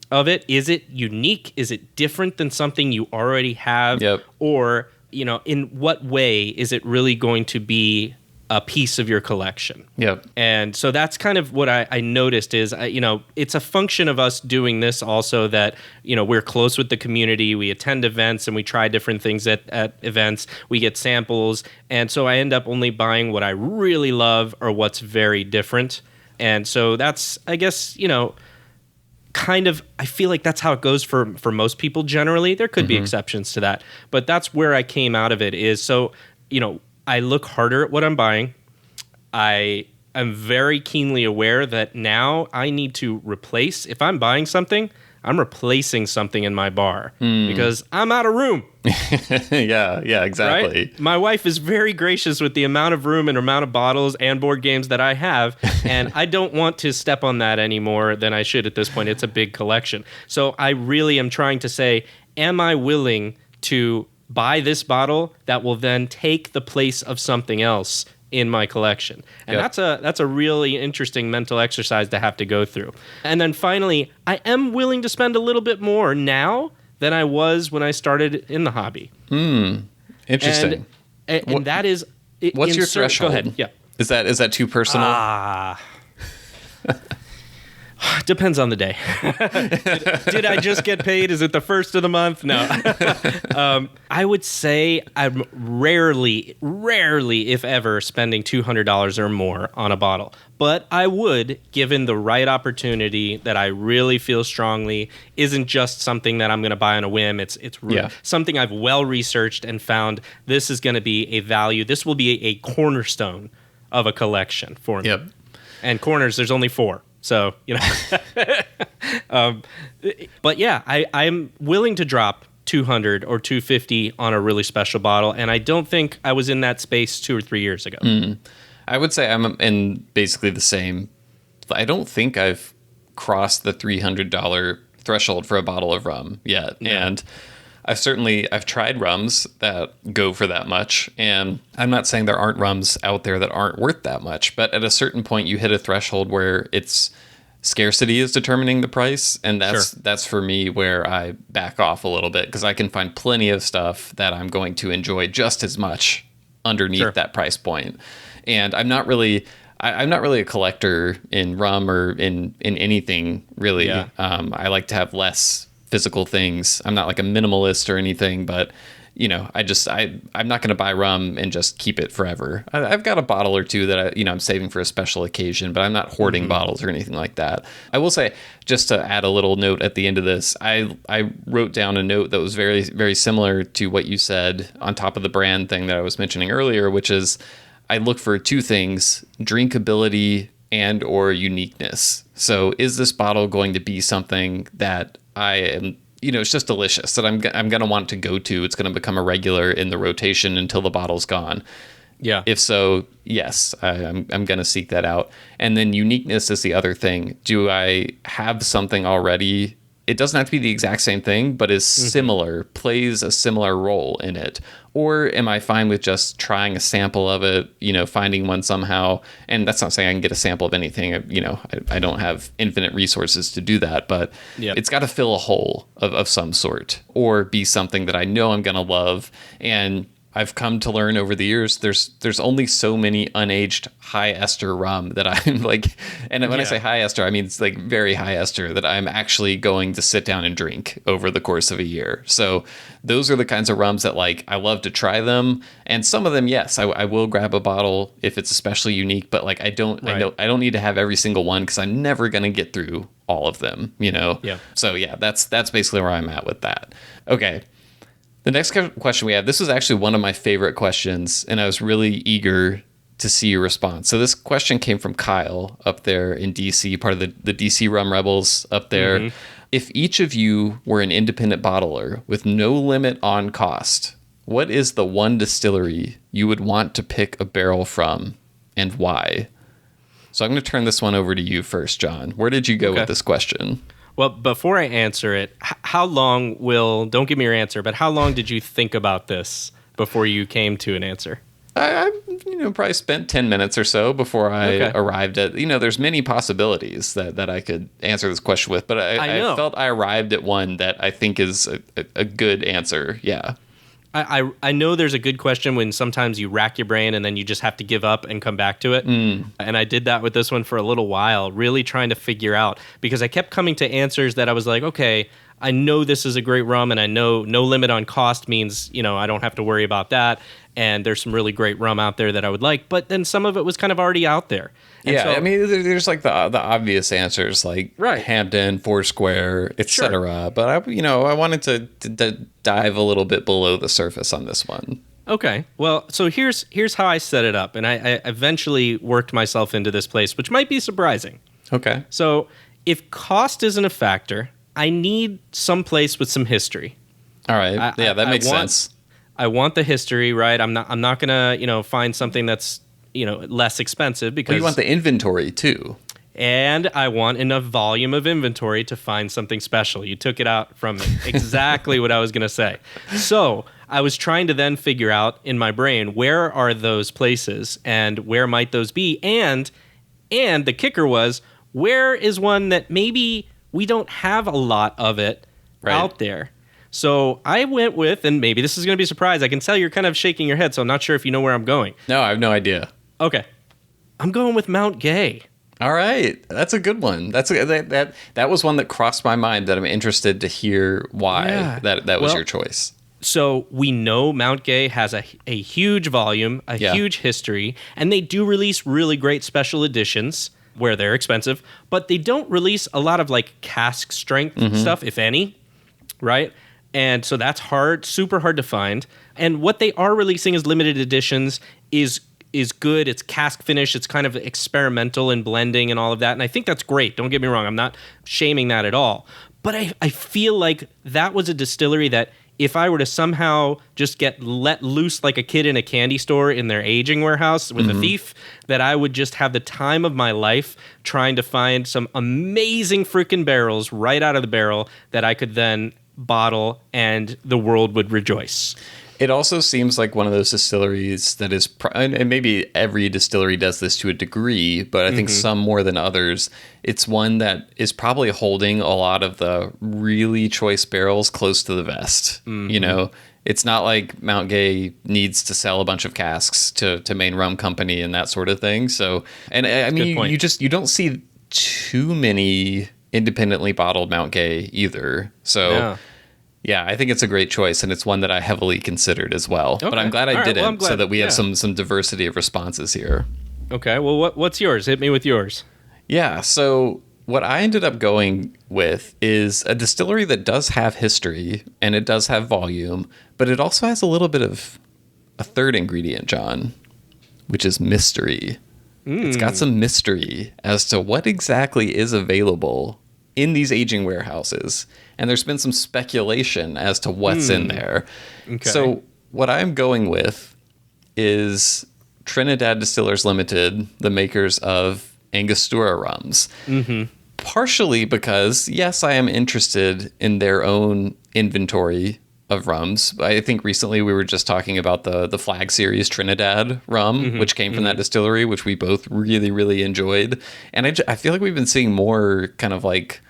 of it? Is it unique? Is it different than something you already have? Yep. Or, in what way is it really going to be a piece of your collection. Yep. And so that's kind of what I noticed is, it's a function of us doing this also that, we're close with the community. We attend events and we try different things at events. We get samples. And so I end up only buying what I really love or what's very different. And so that's, I guess, kind of, I feel like that's how it goes for most people generally. There could be exceptions to that. But that's where I came out of it is, so, I look harder at what I'm buying. I am very keenly aware that now I need to replace, if I'm buying something, I'm replacing something in my bar because I'm out of room. yeah, exactly. Right? My wife is very gracious with the amount of room and amount of bottles and board games that I have, and I don't want to step on that any more than I should at this point. It's a big collection. So I really am trying to say, am I willing to buy this bottle that will then take the place of something else in my collection? And that's a really interesting mental exercise to have to go through. And then finally, I am willing to spend a little bit more now than I was when I started in the hobby. Interesting. And that is... What's your threshold? Go ahead. Yeah. Is that too personal? Depends on the day. Did I just get paid? Is it the first of the month? No. I would say I'm rarely, if ever, spending $200 or more on a bottle. But I would, given the right opportunity that I really feel strongly isn't just something that I'm going to buy on a whim. It's something I've well researched and found this is going to be a value. This will be a cornerstone of a collection for me. Yep. And corners, there's only 4. So, but yeah, I'm willing to drop $200 or $250 on a really special bottle. And I don't think I was in that space 2 or 3 years ago. I would say I'm in basically the same. I don't think I've crossed the $300 threshold for a bottle of rum yet. No. And I've tried rums that go for that much, and I'm not saying there aren't rums out there that aren't worth that much, but at a certain point you hit a threshold where it's scarcity is determining the price, and that's for me where I back off a little bit, because I can find plenty of stuff that I'm going to enjoy just as much underneath that price point. And I'm not really a collector in rum or in anything really. I like to have less physical things. I'm not like a minimalist or anything, but I'm not going to buy rum and just keep it forever. I've got a bottle or two that I'm saving for a special occasion, but I'm not hoarding bottles or anything like that. I will say, just to add a little note at the end of this, I wrote down a note that was very, very similar to what you said on top of the brand thing that I was mentioning earlier, which is I look for 2 things: drinkability and or uniqueness. So is this bottle going to be something that I am, it's just delicious, that I'm going to want to go to? It's going to become a regular in the rotation until the bottle's gone. Yeah. If so, yes, I'm going to seek that out. And then uniqueness is the other thing. Do I have something already? It doesn't have to be the exact same thing, but is similar, plays a similar role in it. Or am I fine with just trying a sample of it, finding one somehow? And that's not saying I can get a sample of anything. I don't have infinite resources to do that, but it's got to fill a hole of some sort, or be something that I know I'm going to love. And I've come to learn over the years, there's only so many unaged high ester rum that I'm like, and when I say high ester, I mean it's like very high ester, that I'm actually going to sit down and drink over the course of a year. So those are the kinds of rums that I love to try them. And some of them, yes, I will grab a bottle if it's especially unique, but I don't need to have every single one, because I'm never going to get through all of them, Yeah. So yeah, that's basically where I'm at with that. Okay. The next question we have, this was actually one of my favorite questions, and I was really eager to see your response. So this question came from Kyle up there in DC, part of the DC Rum Rebels up there. If each of you were an independent bottler with no limit on cost, what is the one distillery you would want to pick a barrel from, and why? So I'm going to turn this one over to you first, John. Where did you go with this question? Well, before I answer it, how long don't give me your answer, but how long did you think about this before you came to an answer? I probably spent 10 minutes or so before I arrived at, there's many possibilities that I could answer this question with, but I felt I arrived at one that I think is a good answer. Yeah. I know there's a good question when sometimes you rack your brain and then you just have to give up and come back to it. And I did that with this one for a little while, really trying to figure out, because I kept coming to answers that I was like, okay, I know this is a great rum, and I know no limit on cost means, I don't have to worry about that. And there's some really great rum out there that I would like, but then some of it was kind of already out there. And I mean, there's like the obvious answers like Hampton, Foursquare, etc. But I wanted to dive a little bit below the surface on this one. Okay, well, so here's how I set it up, and I eventually worked myself into this place, which might be surprising. Okay, so if cost isn't a factor, I need some place with some history. All right, that makes sense. I want the history, right? I'm not gonna, find something that's, less expensive because you want the inventory too. And I want enough volume of inventory to find something special. You took it out from me. Exactly what I was gonna say. So I was trying to then figure out in my brain, where are those places and where might those be? And the kicker was, where is one that maybe we don't have a lot of it out there? So I went with, and maybe this is going to be a surprise. I can tell you're kind of shaking your head, so I'm not sure if you know where I'm going. No, I have no idea. Okay. I'm going with Mount Gay. All right. That's a good one. That was one that crossed my mind that I'm interested to hear why that was your choice. So we know Mount Gay has a huge volume, huge history, and they do release really great special editions where they're expensive, but they don't release a lot of like cask strength stuff, if any, right? And so that's super hard to find. And what they are releasing as limited editions is good. It's cask finish. It's kind of experimental in blending and all of that. And I think that's great. Don't get me wrong. I'm not shaming that at all. But I feel like that was a distillery that if I were to somehow just get let loose like a kid in a candy store in their aging warehouse with a thief, that I would just have the time of my life trying to find some amazing freaking barrels right out of the barrel that I could then bottle and the world would rejoice. It also seems like one of those distilleries that is, and maybe every distillery does this to a degree, but I think some more than others, it's one that is probably holding a lot of the really choice barrels close to the vest. It's not like Mount Gay needs to sell a bunch of casks to Maine Rum Company and that sort of thing. So, and I mean, you don't see too many independently bottled Mount Gay either. So yeah, I think it's a great choice, and it's one that I heavily considered as well. Okay. But I'm glad I did it so that we have some diversity of responses here. Okay, well, what's yours? Hit me with yours. Yeah, so what I ended up going with is a distillery that does have history, and it does have volume, but it also has a little bit of a third ingredient, John, which is mystery. It's got some mystery as to what exactly is available in these aging warehouses. And there's been some speculation as to what's in there. Okay. So what I'm going with is Trinidad Distillers Limited, the makers of Angostura rums. Partially because, yes, I am interested in their own inventory of rums. I think recently we were just talking about the Flag Series Trinidad rum, which came from that distillery, which we both really, really enjoyed. And I feel like we've been seeing more kind of like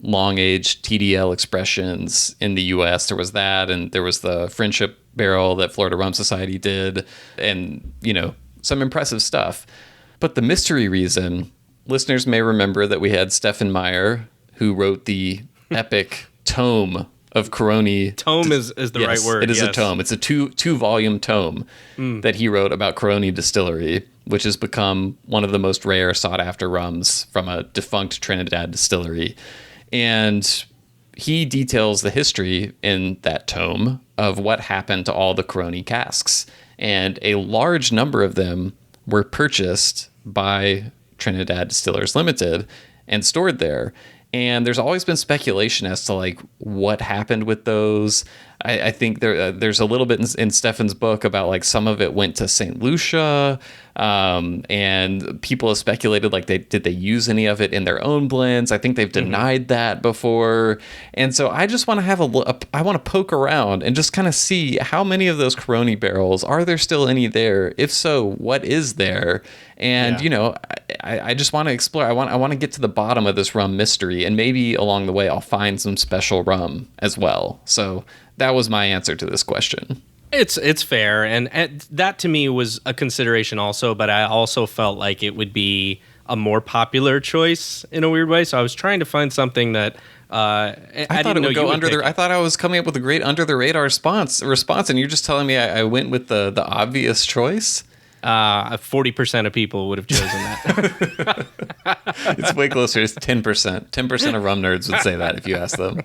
long-aged TDL expressions in the U.S. There was that, and there was the Friendship Barrel that Florida Rum Society did, and, some impressive stuff. But the mystery reason, listeners may remember that we had Stefan Meyer, who wrote the epic tome of Coroni. Tome is the right word. It is a tome. It's a two-volume tome that he wrote about Coroni Distillery, which has become one of the most rare, sought-after rums from a defunct Trinidad distillery. And he details the history in that tome of what happened to all the Coroni casks. And a large number of them were purchased by Trinidad Distillers Limited and stored there. And there's always been speculation as to like what happened with those. I think there's a little bit in Stefan's book about like some of it went to St. Lucia, and people have speculated like did they use any of it in their own blends? I think they've denied that before, and so I just want to have I want to poke around and just kind of see how many of those Coroni barrels are there still any there? If so, what is there? And I just want to explore. I want to get to the bottom of this rum mystery, and maybe along the way I'll find some special rum as well. So that was my answer to this question. It's fair, and that to me was a consideration also. But I also felt like it would be a more popular choice in a weird way. So I was trying to find something that I thought it would go under the. I thought I was coming up with a great under the radar response, and you're just telling me I went with the obvious choice. 40% of people would have chosen that. It's way closer. It's 10%. 10% of rum nerds would say that if you ask them.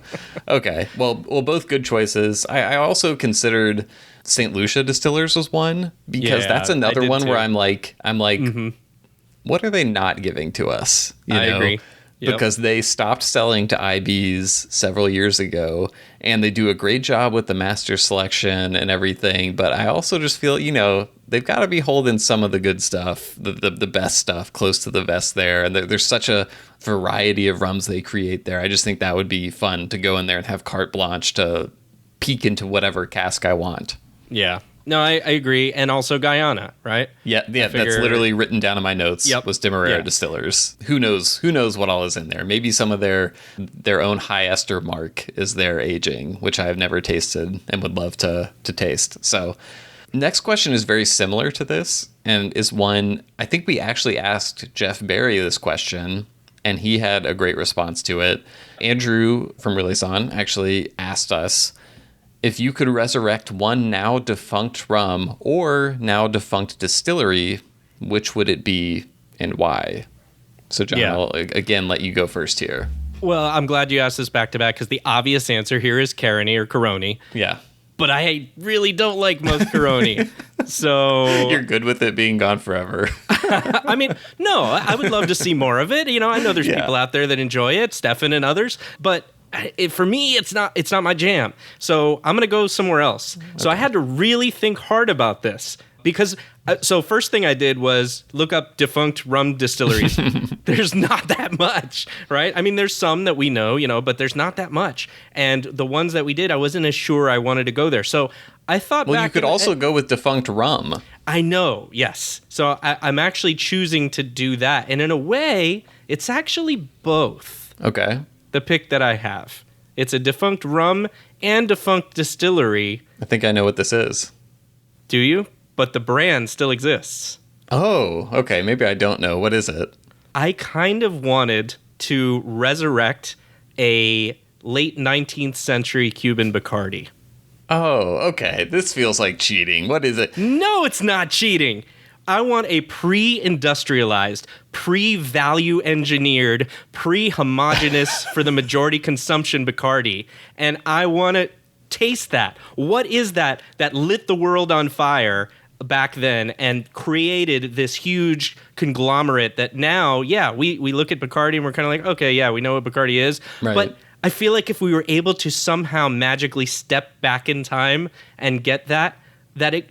Okay. Well, both good choices. I also considered St. Lucia Distillers was one, because that's another one too. Where I'm like, what are they not giving to us? I agree. Yep. Because they stopped selling to IBs several years ago, and they do a great job with the master selection and everything. But I also just feel, they've got to be holding some of the good stuff, the best stuff, close to the vest there. And there's such a variety of rums they create there. I just think that would be fun to go in there and have carte blanche to peek into whatever cask I want. Yeah. No, I agree. And also Guyana, right? Yeah, that's literally written down in my notes. Yep. Was Demerara Distillers. Who knows what all is in there? Maybe some of their own high ester mark is their aging, which I have never tasted and would love to taste. So next question is very similar to this, and is one, I think we actually asked Jeff Berry this question, and he had a great response to it. Andrew from Relayson actually asked us, if you could resurrect one now defunct rum or now defunct distillery, which would it be and why? So, John, I'll again let you go first here. Well, I'm glad you asked this back to back, because the obvious answer here is Caroni or Coroni. Yeah. But I really don't like most Coroni. So you're good with it being gone forever. I mean, no, I would love to see more of it. I know there's people out there that enjoy it, Stefan and others, but for me, it's not my jam. So I'm going to go somewhere else. Okay. So I had to really think hard about this, because so first thing I did was look up defunct rum distilleries. There's not that much, right? I mean, there's some that we know, but there's not that much. And the ones that we did, I wasn't as sure I wanted to go there. So I thought, well, you could also go with defunct rum. I know, yes. So I'm actually choosing to do that. And in a way, it's actually both. Okay. The pick that I have. It's a defunct rum and defunct distillery. I think I know what this is. Do you? But the brand still exists. Oh, okay. Maybe I don't know. What is it? I kind of wanted to resurrect a late 19th century Cuban Bacardi. Oh, okay. This feels like cheating. What is it? No, it's not cheating. I want a pre-industrialized, pre-value engineered, pre-homogenous for the majority consumption Bacardi. And I want to taste that. What is that lit the world on fire back then and created this huge conglomerate that now, we look at Bacardi and we're kind of like, okay, yeah, we know what Bacardi is. Right. But I feel like if we were able to somehow magically step back in time and get that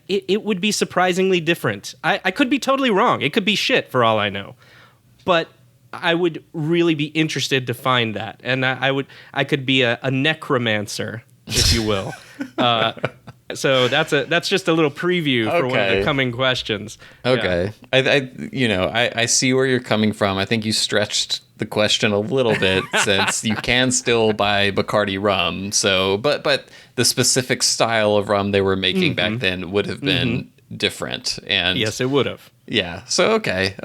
it would be surprisingly different. I could be totally wrong. It could be shit for all I know. But I would really be interested to find that. And I could be a necromancer, if you will. So that's just a little preview for one of the coming questions. Okay. Yeah. I see where you're coming from. I think you stretched the question a little bit since you can still buy Bacardi rum. So, but the specific style of rum they were making back then would have been different. And yes, it would have. Yeah. So okay.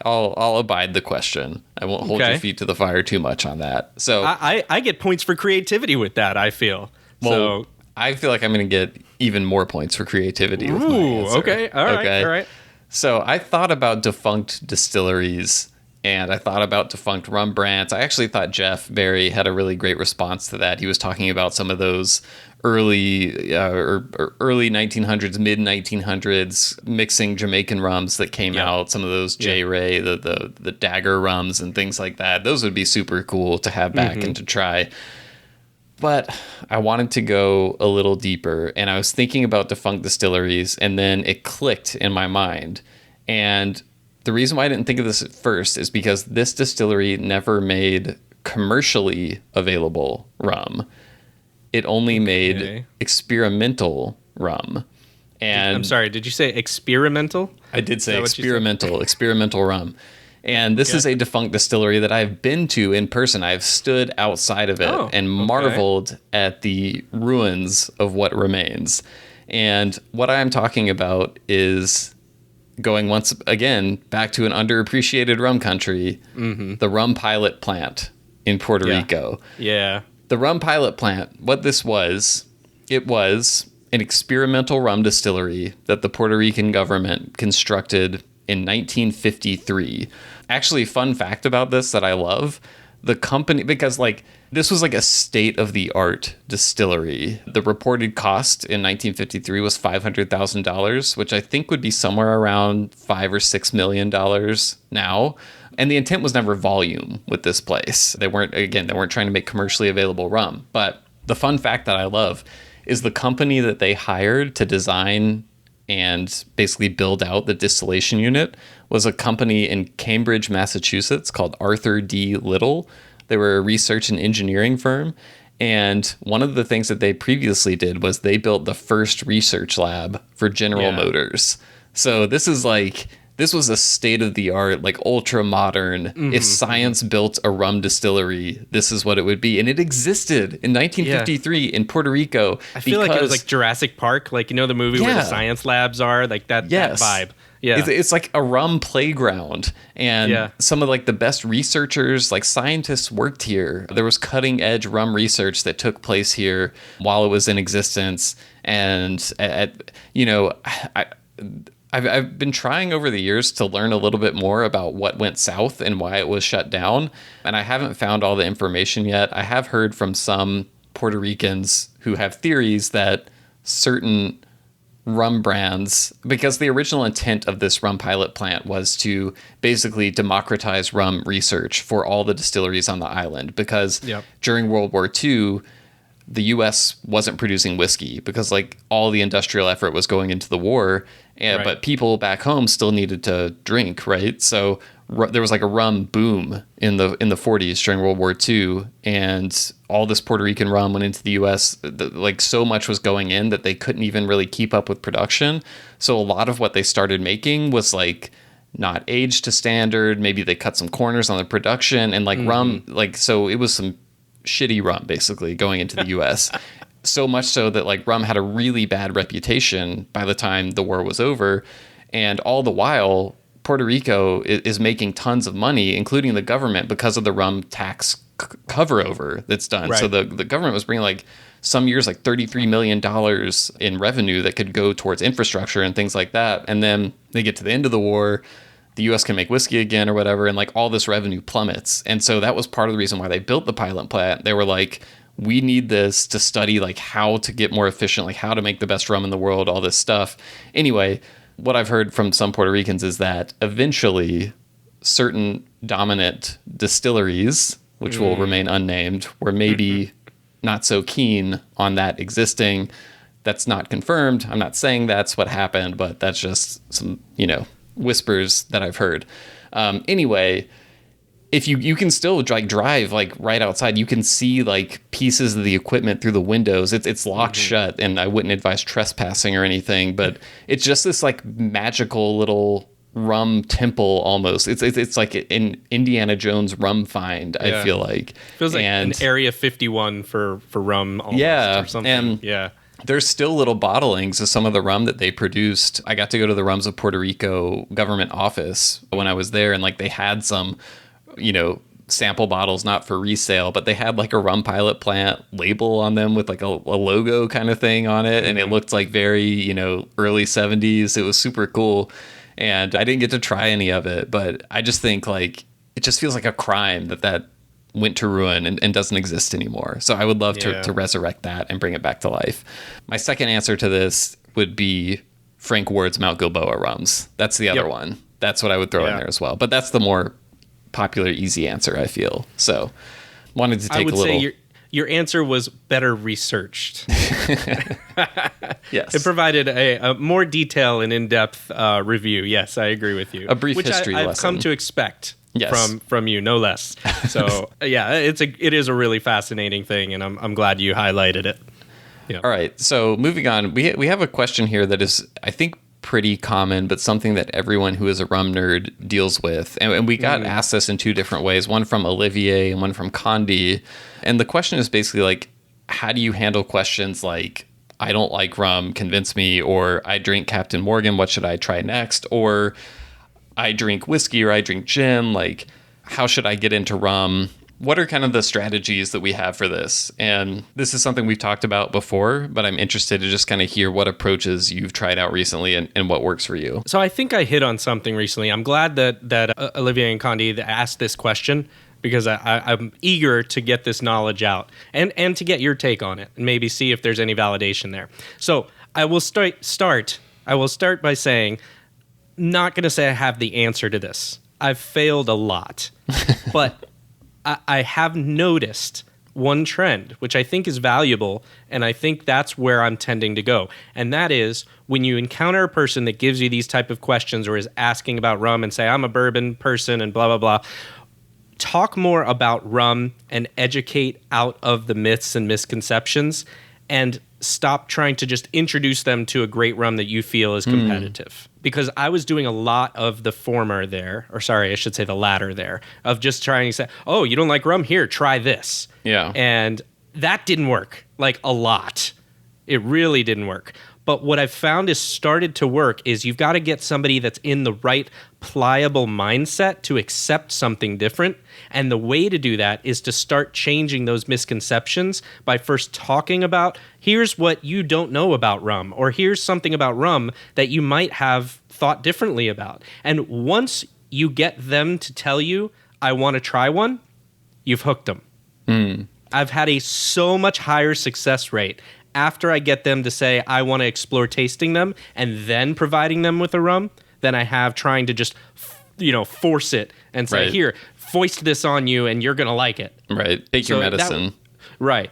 I'll abide the question. I won't hold your feet to the fire too much on that. So I get points for creativity with that, I feel. Well, I feel like I'm going to get even more points for creativity with my answer. Okay. All right. So I thought about defunct distilleries, and I thought about defunct rum brands. I actually thought Jeff Berry had a really great response to that. He was talking about some of those early 1900s, mid 1900s mixing Jamaican rums that came out. Some of those J. Ray, the Dagger rums and things like that. Those would be super cool to have back and to try. But I wanted to go a little deeper, and I was thinking about defunct distilleries, and then it clicked in my mind. And the reason why I didn't think of this at first is because this distillery never made commercially available rum. It only made experimental rum. And I'm sorry, did you say experimental? I did say experimental rum. And this is a defunct distillery that I've been to in person. I've stood outside of it and marveled at the ruins of what remains. And what I'm talking about is going once again back to an underappreciated rum country, the Rum Pilot Plant in Puerto Rico. Yeah. The Rum Pilot Plant, what this was, it was an experimental rum distillery that the Puerto Rican government constructed in 1953. Actually, fun fact about this that I love, the company, because like this was like a state-of-the-art distillery. The reported cost in 1953 was $500,000, which I think would be somewhere around $5 or $6 million now. And the intent was never volume with this place. They weren't trying to make commercially available rum. But the fun fact that I love is the company that they hired to design and basically build out the distillation unit was a company in Cambridge, Massachusetts called Arthur D. Little. They were a research and engineering firm. And one of the things that they previously did was they built the first research lab for General Motors. So this was a state-of-the-art, like ultra-modern, if science built a rum distillery, this is what it would be. And it existed in 1953 in Puerto Rico. I feel like it was like Jurassic Park, like, you know, the movie where the science labs are, like that vibe. Yeah. It's like a rum playground. And some of like the best researchers, like scientists worked here. There was cutting edge rum research that took place here while it was in existence. And, I've been trying over the years to learn a little bit more about what went south and why it was shut down. And I haven't found all the information yet. I have heard from some Puerto Ricans who have theories that certain rum brands, because the original intent of this rum pilot plant was to basically democratize rum research for all the distilleries on the island, because during World War II, the U.S. wasn't producing whiskey because like all the industrial effort was going into the war, but people back home still needed to drink, right? So there was like a rum boom in the 40s during World War II, and all this Puerto Rican rum went into the U.S. Like so much was going in that they couldn't even really keep up with production. So a lot of what they started making was like not aged to standard. Maybe they cut some corners on the production, and like rum, like so it was some shitty rum basically going into the US. So much so that like rum had a really bad reputation by the time the war was over. And all the while, Puerto Rico is making tons of money, including the government, because of the rum tax cover over that's done. So the government was bringing like some years like $33 million in revenue that could go towards infrastructure and things like that. And then they get to the end of the war, the U.S. can make whiskey again or whatever, and like all this revenue plummets. And so that was part of the reason why they built the pilot plant. They were like, we need this to study like how to get more efficient, like how to make the best rum in the world, all this stuff. Anyway, what I've heard from some Puerto Ricans is that eventually certain dominant distilleries, which will remain unnamed, were maybe not so keen on that existing. That's not confirmed. I'm not saying that's what happened, but that's just some, whispers that I've heard. Anyway, if you can still like drive like right outside, you can see like pieces of the equipment through the windows. It's locked shut, and I wouldn't advise trespassing or anything, but it's just this like magical little rum temple almost. It's like an Indiana Jones rum find. I feel like feels like an Area 51 for rum almost, or something. And there's still little bottlings of some of the rum that they produced. I got to go to the Rums of Puerto Rico government office when I was there, and like they had some, sample bottles, not for resale, but they had like a rum pilot plant label on them with like a logo kind of thing on it, and it looked like very, early 70s. It was super cool, and I didn't get to try any of it, but I just think like it just feels like a crime that went to ruin and doesn't exist anymore. So I would love to resurrect that and bring it back to life. My second answer to this would be Frank Ward's Mount Gilboa rums. That's the other one. That's what I would throw in there as well. But that's the more popular, easy answer, I feel. So wanted to take a little... Say your answer was better researched. Yes. It provided a more detailed and in-depth review. Yes, I agree with you. A brief history lesson. I've come to expect. From you, no less. So it is a really fascinating thing, and I'm glad you highlighted it. All right, so moving on, we have a question here that is, I think, pretty common, but something that everyone who is a rum nerd deals with, and we got asked this in two different ways, one from Olivier and one from Condi, and the question is basically like, how do you handle questions like, I don't like rum, convince me, or I drink Captain Morgan, what should I try next? Or I drink whiskey or I drink gin, like how should I get into rum? What are kind of the strategies that we have for this? And this is something we've talked about before, but I'm interested to just kind of hear what approaches you've tried out recently and what works for you. So I think I hit on something recently. I'm glad that Olivier and Condi asked this question, because I'm eager to get this knowledge out and to get your take on it and maybe see if there's any validation there. So I will start by saying, not going to say I have the answer to this. I've failed a lot, but I have noticed one trend, which I think is valuable, and I think that's where I'm tending to go. And that is when you encounter a person that gives you these type of questions or is asking about rum and say, I'm a bourbon person and blah, blah, blah. Talk more about rum and educate out of the myths and misconceptions, and stop trying to just introduce them to a great rum that you feel is competitive. Because I was doing a lot of the former there, or sorry, I should say the latter there, of just trying to say, oh, you don't like rum? Here, try this. Yeah. And that didn't work, like a lot. It really didn't work. But what I've found is started to work is you've got to get somebody that's in the right pliable mindset to accept something different. And the way to do that is to start changing those misconceptions by first talking about, here's what you don't know about rum, or here's something about rum that you might have thought differently about. And once you get them to tell you, I want to try one, you've hooked them. I've had a so much higher success rate after I get them to say, I want to explore tasting them and then providing them with a rum, than I have trying to just, force it and say, Right. Here, foist this on you and you're going to like it. Right. Take your medicine. Right.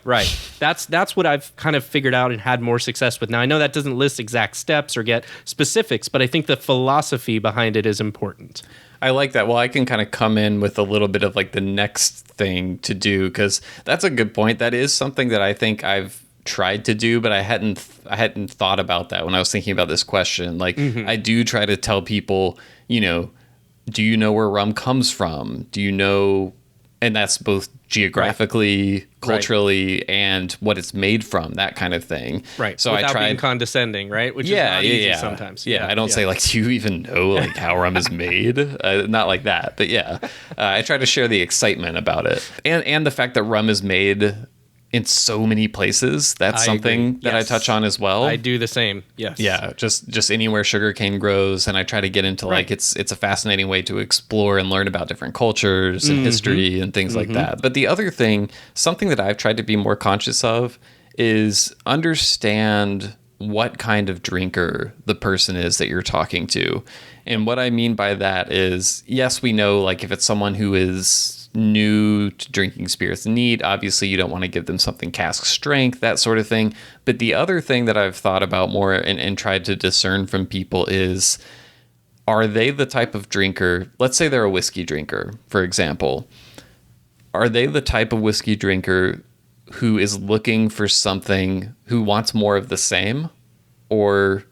That's what I've kind of figured out and had more success with. Now, I know that doesn't list exact steps or get specifics, but I think the philosophy behind it is important. I like that. Well, I can kind of come in with a little bit of like the next thing to do, because that's a good point. That is something that I think I've tried to do, but I hadn't thought about that when I was thinking about this question. Like, I do try to tell people, do you know where rum comes from? Do you know, and that's both geographically, culturally, and what it's made from, that kind of thing. Right. So without I tried being condescending, right? Which is not easy sometimes. Yeah. I don't say like, do you even know like how rum is made? Not like that, but yeah. I try to share the excitement about it, and the fact that rum is made in so many places. That's something that I touch on as well. I do the same. Yes. Yeah. Just anywhere sugarcane grows. And I try to get into like, it's a fascinating way to explore and learn about different cultures and history and things like that. But the other thing, something that I've tried to be more conscious of, is understand what kind of drinker the person is that you're talking to. And what I mean by that is, yes, we know like if it's someone who is new to drinking spirits neat, obviously you don't want to give them something cask strength, that sort of thing. But the other thing that I've thought about more and tried to discern from people is, are they the type of drinker, let's say they're a whiskey drinker, for example, are they the type of whiskey drinker who is looking for something, who wants more of the same or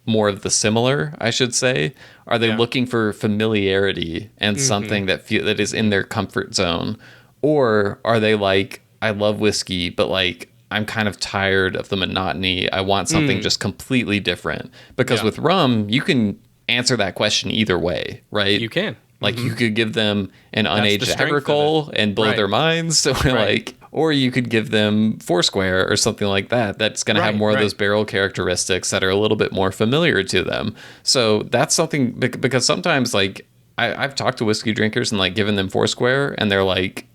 more of the similar, I should say? Are they looking for familiarity and something that is in their comfort zone? Or are they like, I love whiskey, but like, I'm kind of tired of the monotony. I want something just completely different. Because with rum, you can answer that question either way, right? You can. Like you could give them an unaged agricole and blow their minds. So like, or you could give them Foursquare or something like that. That's going to have more of those barrel characteristics that are a little bit more familiar to them. So that's something, because sometimes like I've talked to whiskey drinkers and like given them Foursquare and they're like,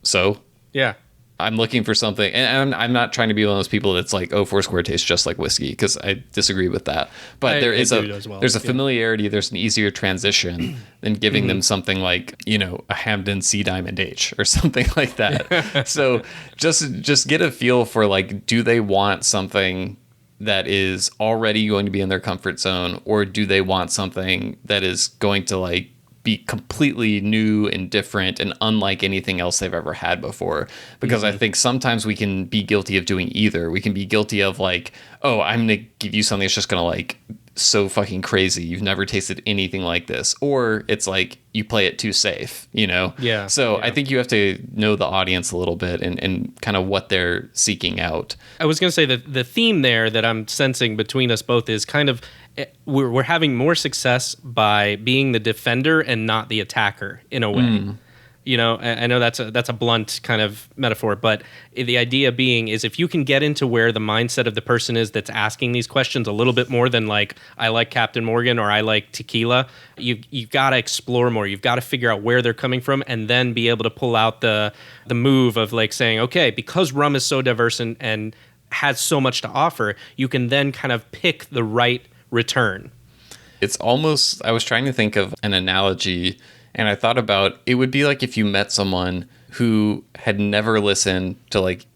so yeah, I'm looking for something, and I'm not trying to be one of those people that's like, oh, Foursquare tastes just like whiskey, because I disagree with that. But there's a familiarity, there's an easier transition than giving them something like, a Hamden Sea Diamond H or something like that. So just get a feel for like, do they want something that is already going to be in their comfort zone, or do they want something that is going to like be completely new and different and unlike anything else they've ever had before? Because I think sometimes we can be guilty of doing either. We can be guilty of like, oh, I'm going to give you something that's just going to like so fucking crazy. You've never tasted anything like this. Or it's like you play it too safe, you know? Yeah. So yeah. I think you have to know the audience a little bit and kind of what they're seeking out. I was going to say that the theme there that I'm sensing between us both is kind of we're having more success by being the defender and not the attacker in a way. You know, I know that's a blunt kind of metaphor, but the idea being is if you can get into where the mindset of the person is that's asking these questions a little bit more than like, I like Captain Morgan or I like tequila, you've got to explore more. You've got to figure out where they're coming from and then be able to pull out the move of like saying, okay, because rum is so diverse and has so much to offer, you can then kind of pick the right return. It's almost, I was trying to think of an analogy, and I thought about, it would be like if you met someone who had never listened to like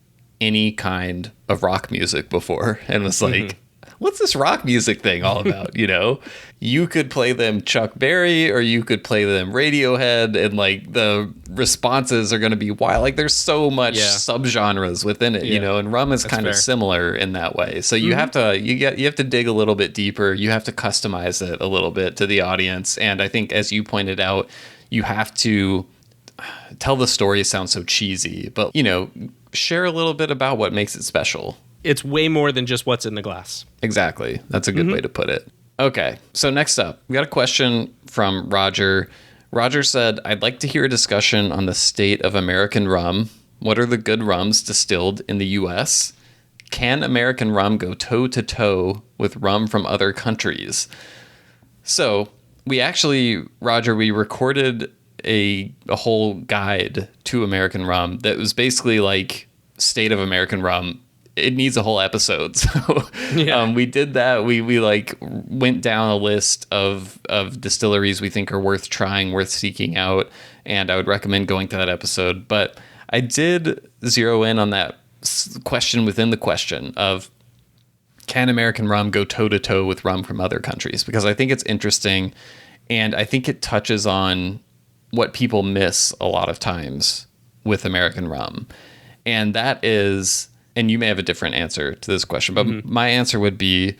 any kind of rock music before and was like, what's this rock music thing all about? You know, you could play them Chuck Berry or you could play them Radiohead, and like the responses are going to be wild. Like there's so much subgenres within it, you know, and rum is kind of similar in that way. So you have to, you have to dig a little bit deeper. You have to customize it a little bit to the audience. And I think, as you pointed out, you have to tell the story. Sounds so cheesy, but you know, share a little bit about what makes it special. It's way more than just what's in the glass. Exactly. That's a good way to put it. Okay, so next up, we got a question from Roger. Roger said, I'd like to hear a discussion on the state of American rum. What are the good rums distilled in the U.S.? Can American rum go toe-to-toe with rum from other countries? So, we actually, Roger, we recorded a whole guide to American rum that was basically like state of American rum. It needs a whole episode. So we did that. We like went down a list of distilleries we think are worth trying, worth seeking out. And I would recommend going to that episode. But I did zero in on that question within the question of, can American rum go toe to toe with rum from other countries? Because I think it's interesting. And I think it touches on what people miss a lot of times with American rum. And that is, and you may have a different answer to this question, but my answer would be,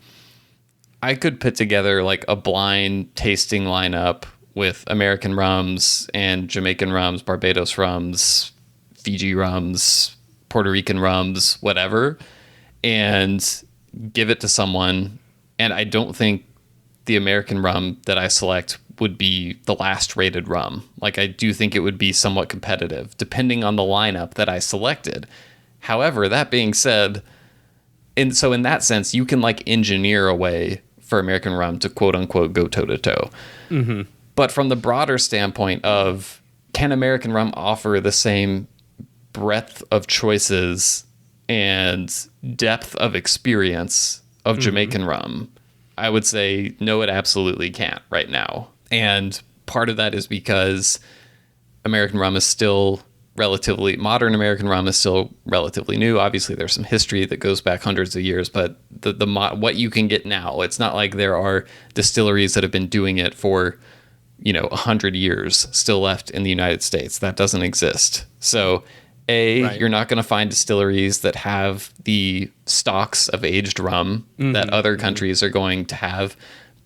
I could put together like a blind tasting lineup with American rums and Jamaican rums, Barbados rums, Fiji rums, Puerto Rican rums, whatever, and give it to someone. And I don't think the American rum that I select would be the last rated rum. Like, I do think it would be somewhat competitive depending on the lineup that I selected. However, that being said, in that sense, you can like engineer a way for American rum to quote unquote go toe to toe. But from the broader standpoint of, can American rum offer the same breadth of choices and depth of experience of Jamaican rum? I would say no, it absolutely can't right now. And part of that is because American rum is still modern American rum is still relatively new. Obviously, there's some history that goes back hundreds of years, but what you can get now, it's not like there are distilleries that have been doing it for, 100 years still left in the United States. That doesn't exist. So, you're not going to find distilleries that have the stocks of aged rum that other countries are going to have.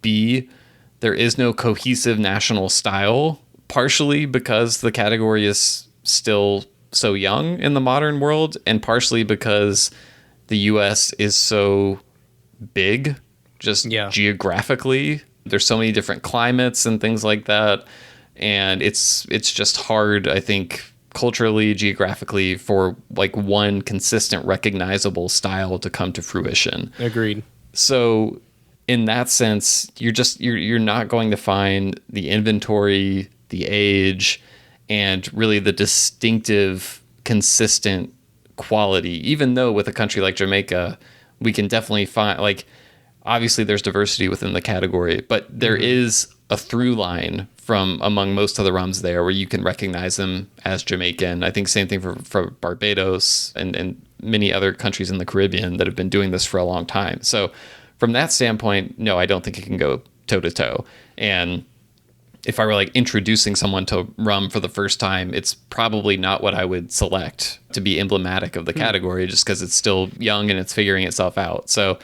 B, there is no cohesive national style, partially because the category is still so young in the modern world, and partially because the US is so big, just geographically. There's so many different climates and things like that, and it's just hard, I think, culturally, geographically, for like one consistent recognizable style to come to fruition. Agreed. So in that sense, you're not going to find the inventory, the age, and really the distinctive, consistent quality. Even though with a country like Jamaica, we can definitely find, like, obviously there's diversity within the category, but there is a through line from among most of the rums there where you can recognize them as Jamaican. I think same thing for Barbados and many other countries in the Caribbean that have been doing this for a long time. So from that standpoint, no, I don't think it can go toe to toe. And if I were like introducing someone to rum for the first time, it's probably not what I would select to be emblematic of the category, just because it's still young and it's figuring itself out. So,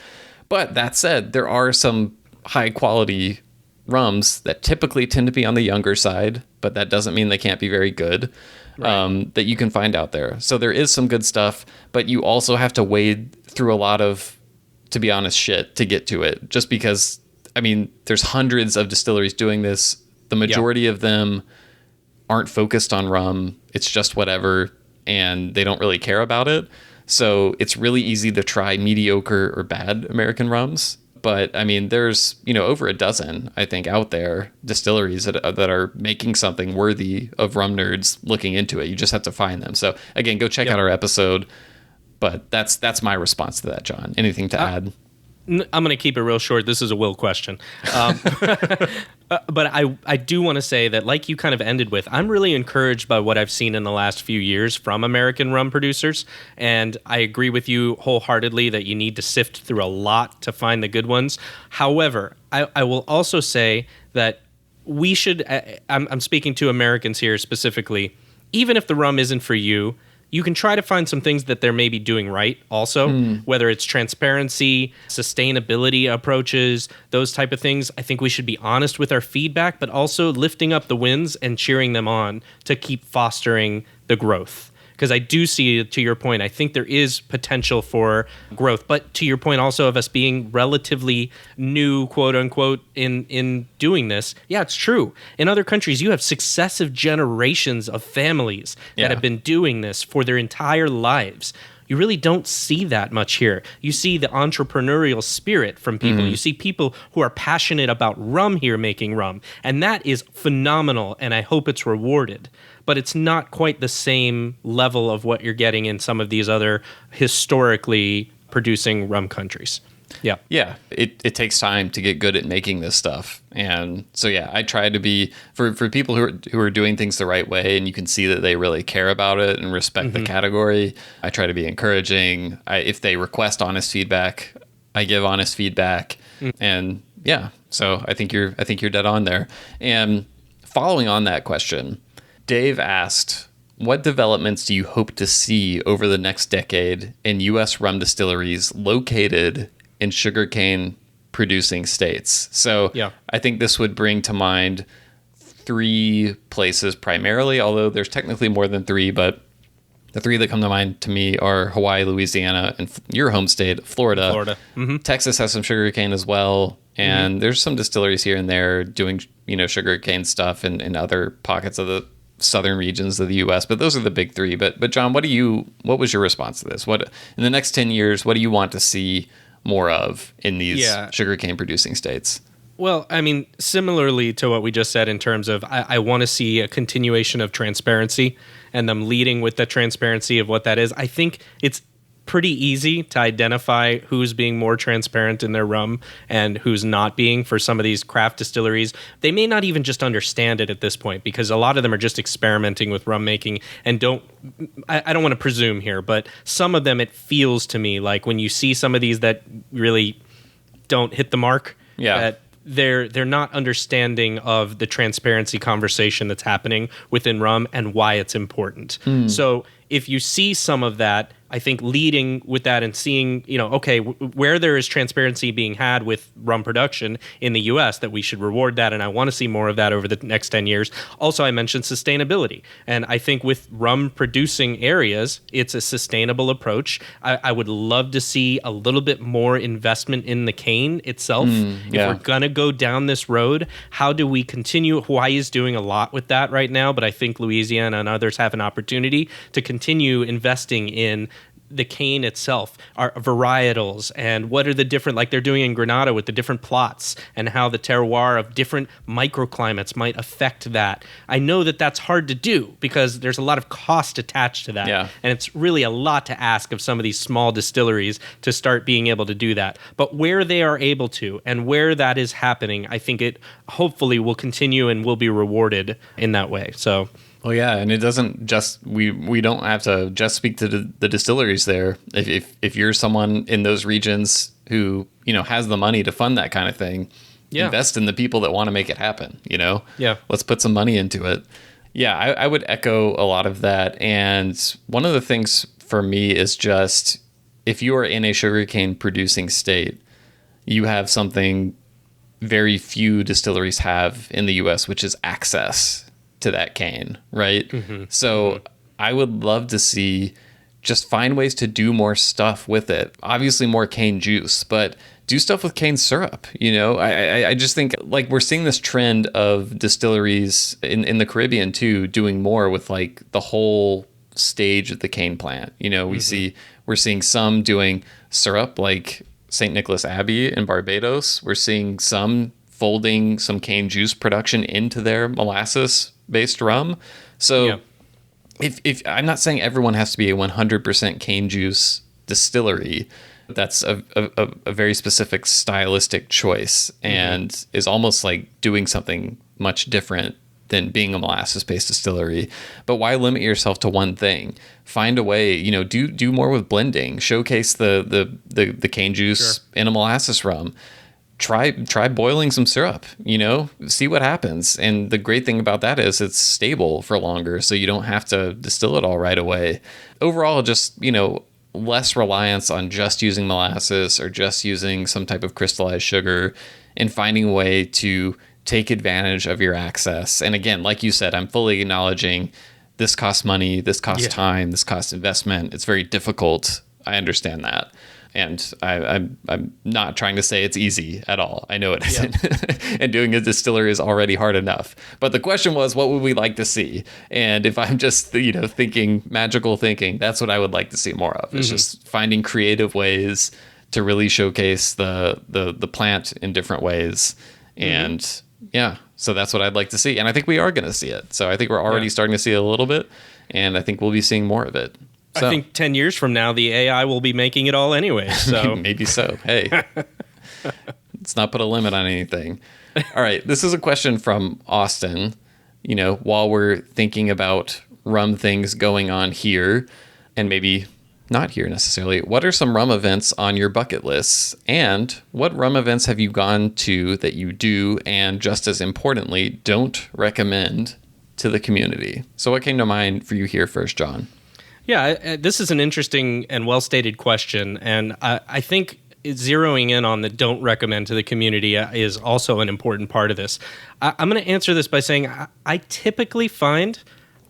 but that said, there are some high quality rums that typically tend to be on the younger side, but that doesn't mean they can't be very good, that you can find out there. So there is some good stuff, but you also have to wade through a lot of, to be honest, shit to get to it. Just because, I mean, there's hundreds of distilleries doing this. The majority of them aren't focused on rum. It's just whatever, and they don't really care about it. So it's really easy to try mediocre or bad American rums. But I mean, there's, over a dozen, I think, out there, distilleries that are making something worthy of rum nerds looking into it. You just have to find them. So again, go check out our episode. But that's my response to that, John. Anything to add? I'm going to keep it real short. This is a Will question. But I do want to say that, like you kind of ended with, I'm really encouraged by what I've seen in the last few years from American rum producers. And I agree with you wholeheartedly that you need to sift through a lot to find the good ones. However, I will also say that we should, I'm speaking to Americans here specifically, even if the rum isn't for you, you can try to find some things that they're maybe doing right also, whether it's transparency, sustainability approaches, those type of things. I think we should be honest with our feedback, but also lifting up the wins and cheering them on to keep fostering the growth. Because I do see, to your point, I think there is potential for growth. But to your point also of us being relatively new, quote unquote, in doing this, yeah, it's true. In other countries, you have successive generations of families that have been doing this for their entire lives. You really don't see that much here. You see the entrepreneurial spirit from people. You see people who are passionate about rum here making rum. And that is phenomenal, and I hope it's rewarded. But it's not quite the same level of what you're getting in some of these other historically producing rum countries. Yeah. Yeah. It takes time to get good at making this stuff. And so, yeah, I try to be, for people who are doing things the right way, and you can see that they really care about it and respect the category, I try to be encouraging. If they request honest feedback, I give honest feedback. And yeah, so I think you're dead on there. And following on that question, Dave asked, what developments do you hope to see over the next decade in U.S. rum distilleries located in sugarcane producing states? So I think this would bring to mind 3 places primarily, although there's technically more than 3, but the 3 that come to mind to me are Hawaii, Louisiana, and your home state, Florida. Texas has some sugarcane as well. And there's some distilleries here and there doing, sugarcane stuff in other pockets of the southern regions of the U.S., but those are the big 3. But John, what was your response to this? What in the next 10 years, what do you want to see more of in these sugarcane producing states? Well, I mean, similarly to what we just said in terms of I want to see a continuation of transparency and them leading with the transparency of what that is. I think it's pretty easy to identify who's being more transparent in their rum and who's not being for some of these craft distilleries. They may not even just understand it at this point because a lot of them are just experimenting with rum making and I don't want to presume here, but some of them, it feels to me like when you see some of these that really don't hit the mark, that they're not understanding of the transparency conversation that's happening within rum and why it's important. So if you see some of that, I think leading with that and seeing, where there is transparency being had with rum production in the U.S., that we should reward that. And I want to see more of that over the next 10 years. Also, I mentioned sustainability. And I think with rum producing areas, it's a sustainable approach. I would love to see a little bit more investment in the cane itself. If we're going to go down this road, how do we continue? Hawaii is doing a lot with that right now, but I think Louisiana and others have an opportunity to continue investing in the cane itself, our varietals, and what are the different, like they're doing in Grenada with the different plots and how the terroir of different microclimates might affect that. I know that that's hard to do because there's a lot of cost attached to that. And it's really a lot to ask of some of these small distilleries to start being able to do that. But where they are able to and where that is happening, I think it hopefully will continue and will be rewarded in that way. So Well, yeah, and it doesn't just we don't have to just speak to the distilleries there. If you're someone in those regions who has the money to fund that kind of thing, invest in the people that want to make it happen. Let's put some money into it. Yeah, I would echo a lot of that. And one of the things for me is just if you are in a sugarcane producing state, you have something very few distilleries have in the US, which is access to that cane, right? So I would love to see just find ways to do more stuff with it. Obviously more cane juice, but do stuff with cane syrup. I just think like we're seeing this trend of distilleries in the Caribbean too, doing more with like the whole stage of the cane plant. We're seeing some doing syrup like St. Nicholas Abbey in Barbados. We're seeing some folding some cane juice production into their molasses based rum. So if I'm not saying everyone has to be a 100% cane juice distillery, that's a very specific stylistic choice and is almost like doing something much different than being a molasses-based distillery. But why limit yourself to one thing? Find a way, do more with blending. Showcase the cane juice in a molasses rum. Try boiling some syrup, see what happens. And the great thing about that is it's stable for longer, so you don't have to distill it all right away. Overall, just, less reliance on just using molasses or just using some type of crystallized sugar, and finding a way to take advantage of your access. And again, like you said, I'm fully acknowledging this costs money, this costs time, this costs investment. It's very difficult. I understand that. And I'm not trying to say it's easy at all. I know it isn't. And doing a distillery is already hard enough. But the question was, what would we like to see? And if I'm just, thinking magical thinking, that's what I would like to see more of. It's just finding creative ways to really showcase the plant in different ways. And so that's what I'd like to see. And I think we are going to see it. So I think we're already starting to see it a little bit. And I think we'll be seeing more of it. So, I think 10 years from now, the AI will be making it all anyway. So maybe so. Hey, let's not put a limit on anything. All right. This is a question from Austin. While we're thinking about rum things going on here, and maybe not here necessarily, what are some rum events on your bucket lists? And what rum events have you gone to that you do, and just as importantly, don't recommend to the community? So what came to mind for you here first, John? Yeah, this is an interesting and well-stated question, and I think zeroing in on the don't recommend to the community is also an important part of this. I'm going to answer this by saying I typically find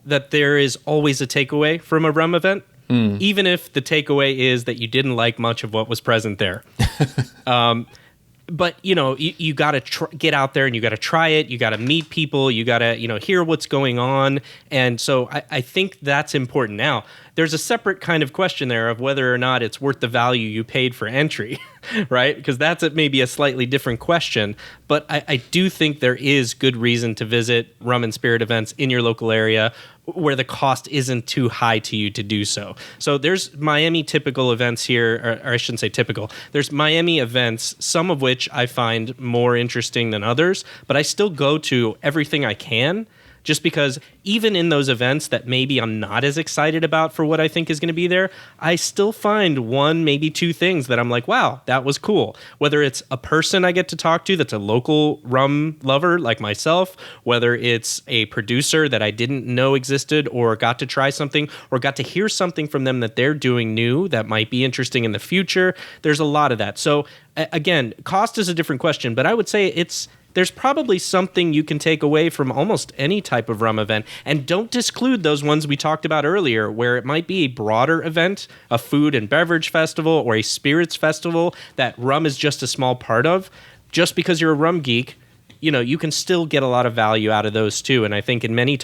that there is always a takeaway from a rum event, even if the takeaway is that you didn't like much of what was present there. But, you got to get out there and you got to try it. You got to meet people. You got to, hear what's going on. And so I think that's important. Now, there's a separate kind of question there of whether or not it's worth the value you paid for entry, right? Because that's maybe a slightly different question. But I do think there is good reason to visit rum and spirit events in your local area where the cost isn't too high to you to do so. So there's Miami typical events here, or I shouldn't say typical. There's Miami events, some of which I find more interesting than others, but I still go to everything I can, just because even in those events that maybe I'm not as excited about for what I think is going to be there, I still find one, maybe two things that I'm like, wow, that was cool. Whether it's a person I get to talk to that's a local rum lover like myself, whether it's a producer that I didn't know existed or got to try something or got to hear something from them that they're doing new that might be interesting in the future. There's a lot of that. So again, cost is a different question, but I would say there's probably something you can take away from almost any type of rum event. And don't disclude those ones we talked about earlier, where it might be a broader event, a food and beverage festival or a spirits festival that rum is just a small part of. Just because you're a rum geek, you can still get a lot of value out of those too. And I think in many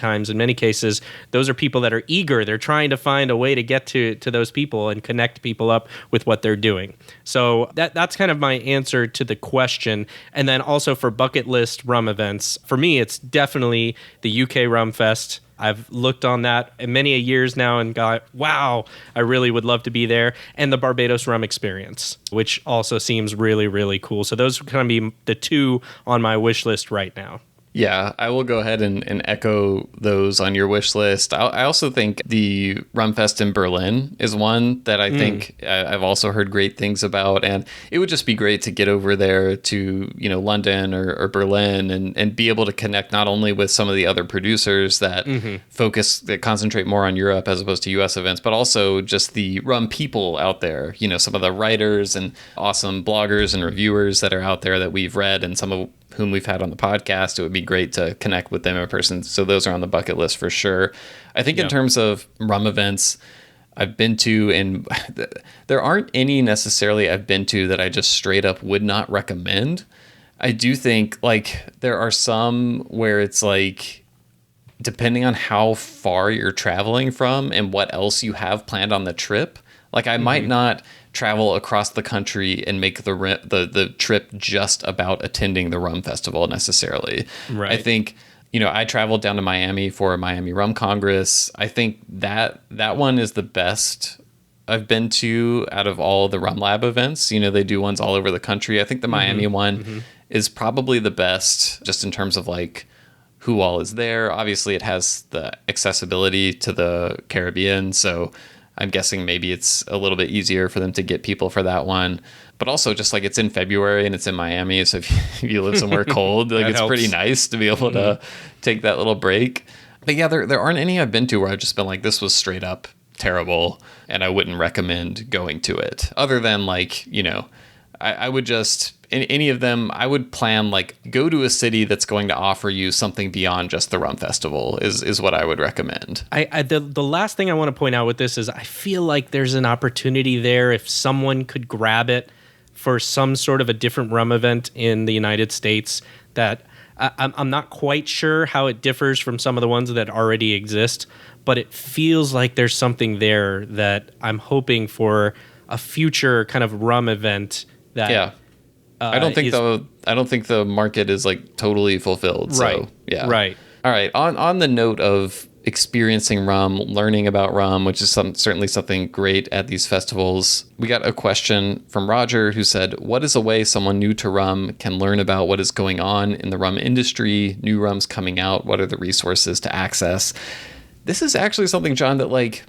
cases, those are people that are eager. They're trying to find a way to get to those people and connect people up with what they're doing. So that's kind of my answer to the question. And then also for bucket list rum events, for me, it's definitely the UK Rum Fest. I've looked on that in many a years now and got, wow, I really would love to be there. And the Barbados Rum Experience, which also seems really, really cool. So those would kind of be the two on my wish list right now. Yeah, I will go ahead and echo those on your wish list. I also think the Rumfest in Berlin is one that I think I've also heard great things about. And it would just be great to get over there to, London or Berlin and be able to connect not only with some of the other producers that that concentrate more on Europe as opposed to US events, but also just the rum people out there, some of the writers and awesome bloggers and reviewers that are out there that we've read and some of whom we've had on the podcast. It would be great to connect with them in person. So those are on the bucket list for sure. I think in terms of rum events I've been to, and there aren't any necessarily I've been to that I just straight up would not recommend. I do think like there are some where it's like, depending on how far you're traveling from and what else you have planned on the trip, like I might not travel across the country and make the trip just about attending the rum festival necessarily. Right. I think, I traveled down to Miami for a Miami Rum Congress. I think that one is the best I've been to out of all the Rum Lab events. They do ones all over the country. I think the Miami one is probably the best just in terms of like who all is there. Obviously it has the accessibility to the Caribbean, so I'm guessing maybe it's a little bit easier for them to get people for that one. But also just like it's in February and it's in Miami, so if you live somewhere cold, like it's pretty nice to be able to take that little break. But yeah, there aren't any I've been to where I've just been like, this was straight up terrible and I wouldn't recommend going to it. Other than like, I would just, in any of them, I would plan like go to a city that's going to offer you something beyond just the rum festival is what I would recommend. The last thing I want to point out with this is I feel like there's an opportunity there if someone could grab it for some sort of a different rum event in the United States that I'm not quite sure how it differs from some of the ones that already exist, but it feels like there's something there that I'm hoping for a future kind of rum event that I don't think the market is like totally fulfilled. Right. So, yeah. Right. All right. On the note of experiencing rum, learning about rum, which is certainly something great at these festivals, we got a question from Roger who said, what is a way someone new to rum can learn about what is going on in the rum industry, new rums coming out? What are the resources to access? This is actually something, John, that like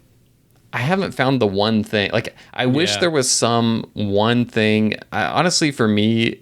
I haven't found the one thing. Like, I wish there was some one thing. Honestly, for me,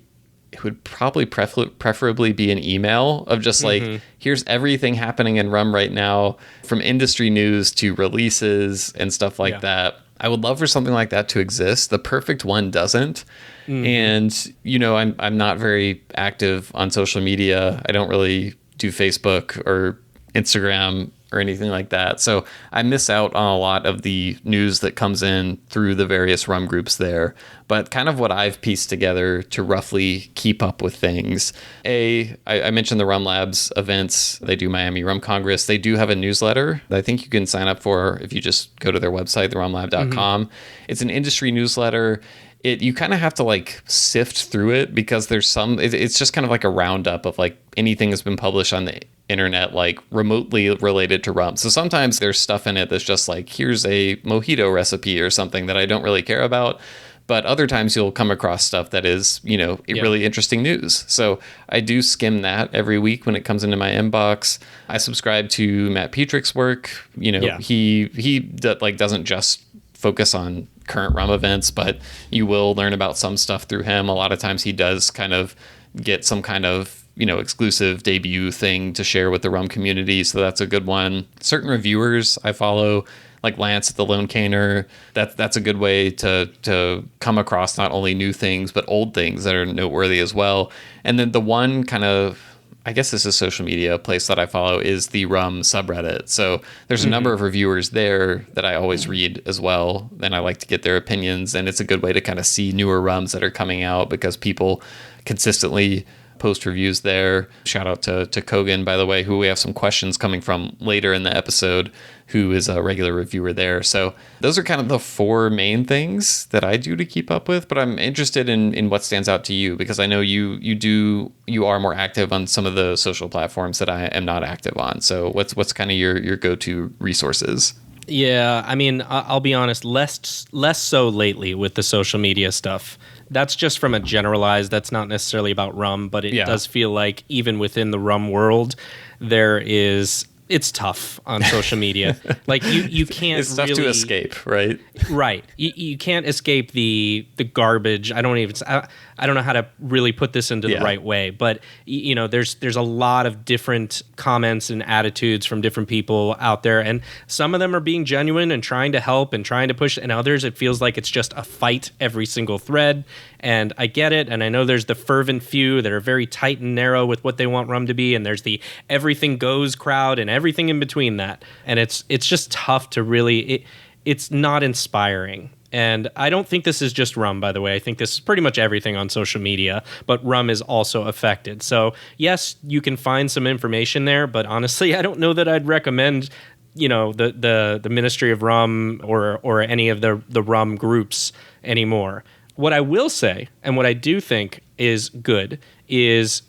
it would probably preferably be an email of just like, here's everything happening in rum right now, from industry news to releases and stuff like that. I would love for something like that to exist. The perfect one doesn't. And, I'm not very active on social media. I don't really do Facebook or Instagram or anything like that. So I miss out on a lot of the news that comes in through the various rum groups there. But kind of what I've pieced together to roughly keep up with things. I mentioned the Rum Labs events. They do Miami Rum Congress. They do have a newsletter that I think you can sign up for if you just go to their website, therumlab.com. It's an industry newsletter. You kind of have to like sift through it because there's it's just kind of like a roundup of like anything that's been published on the internet, like remotely related to rum. So sometimes there's stuff in it that's just like, here's a mojito recipe or something that I don't really care about. But other times you'll come across stuff that is, really interesting news. So I do skim that every week when it comes into my inbox. I subscribe to Matt Petrick's work. He doesn't just focus on current rum events, but you will learn about some stuff through him. A lot of times he does kind of get some kind of exclusive debut thing to share with the rum community. So that's a good one. Certain reviewers I follow, like Lance at the Lone Caner, that's a good way to come across not only new things, but old things that are noteworthy as well. And then the one kind of, I guess this is social media place that I follow, is the rum subreddit. So there's a number of reviewers there that I always read as well. And I like to get their opinions. And it's a good way to kind of see newer rums that are coming out because people consistently post reviews there. Shout out to Kogan, by the way, who we have some questions coming from later in the episode, who is a regular reviewer there. So those are kind of the four main things that I do to keep up with, but I'm interested in what stands out to you because I know you are more active on some of the social platforms that I am not active on. So what's kind of your go-to resources? Yeah, I mean, I'll be honest, less so lately with the social media stuff. That's just from a generalized, that's not necessarily about rum, but it does feel like even within the rum world, there is it's tough on social media. Like you can't. It's tough really, to escape, right? Right. You can't escape the garbage. I don't know how to really put this into the right way, but there's a lot of different comments and attitudes from different people out there, and some of them are being genuine and trying to help and trying to push, and others it feels like it's just a fight every single thread. And I get it, and I know there's the fervent few that are very tight and narrow with what they want rum to be, and there's the everything goes crowd and everything in between that. And it's just tough to really it's not inspiring. And I don't think this is just rum, by the way. I think this is pretty much everything on social media, but rum is also affected. So yes, you can find some information there, but honestly, I don't know that I'd recommend the Ministry of Rum or any of the rum groups anymore. What I will say, and what I do think is good, is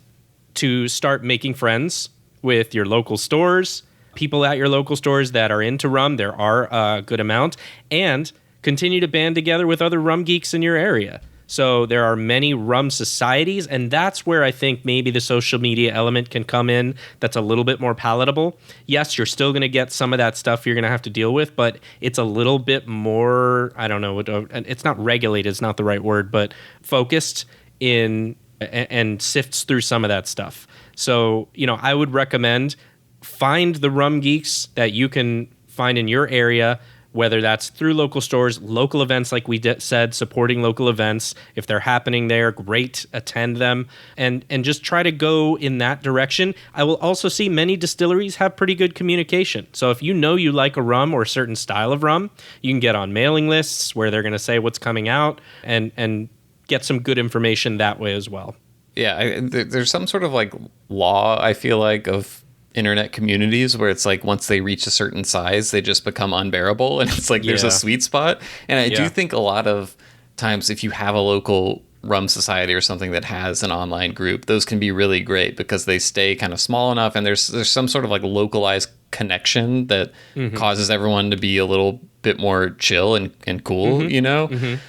to start making friends with your local stores, people at your local stores that are into rum. There are a good amount. And continue to band together with other rum geeks in your area. So there are many rum societies, and that's where I think maybe the social media element can come in that's a little bit more palatable. Yes, you're still going to get some of that stuff you're going to have to deal with, but it's a little bit more, I don't know, it's not regulated, it's not the right word, but focused in and sifts through some of that stuff. So, I would recommend find the rum geeks that you can find in your area, whether that's through local stores, local events, like we said, supporting local events. If they're happening there, great, attend them, and just try to go in that direction. I will also see many distilleries have pretty good communication. So if you like a rum or a certain style of rum, you can get on mailing lists where they're going to say what's coming out and get some good information that way as well. Yeah, there's some sort of like law, I feel like, of internet communities where it's like once they reach a certain size, they just become unbearable, and it's like there's a sweet spot. And I do think a lot of times if you have a local rum society or something that has an online group, those can be really great because they stay kind of small enough, and there's some sort of like localized connection that causes everyone to be a little bit more chill and cool,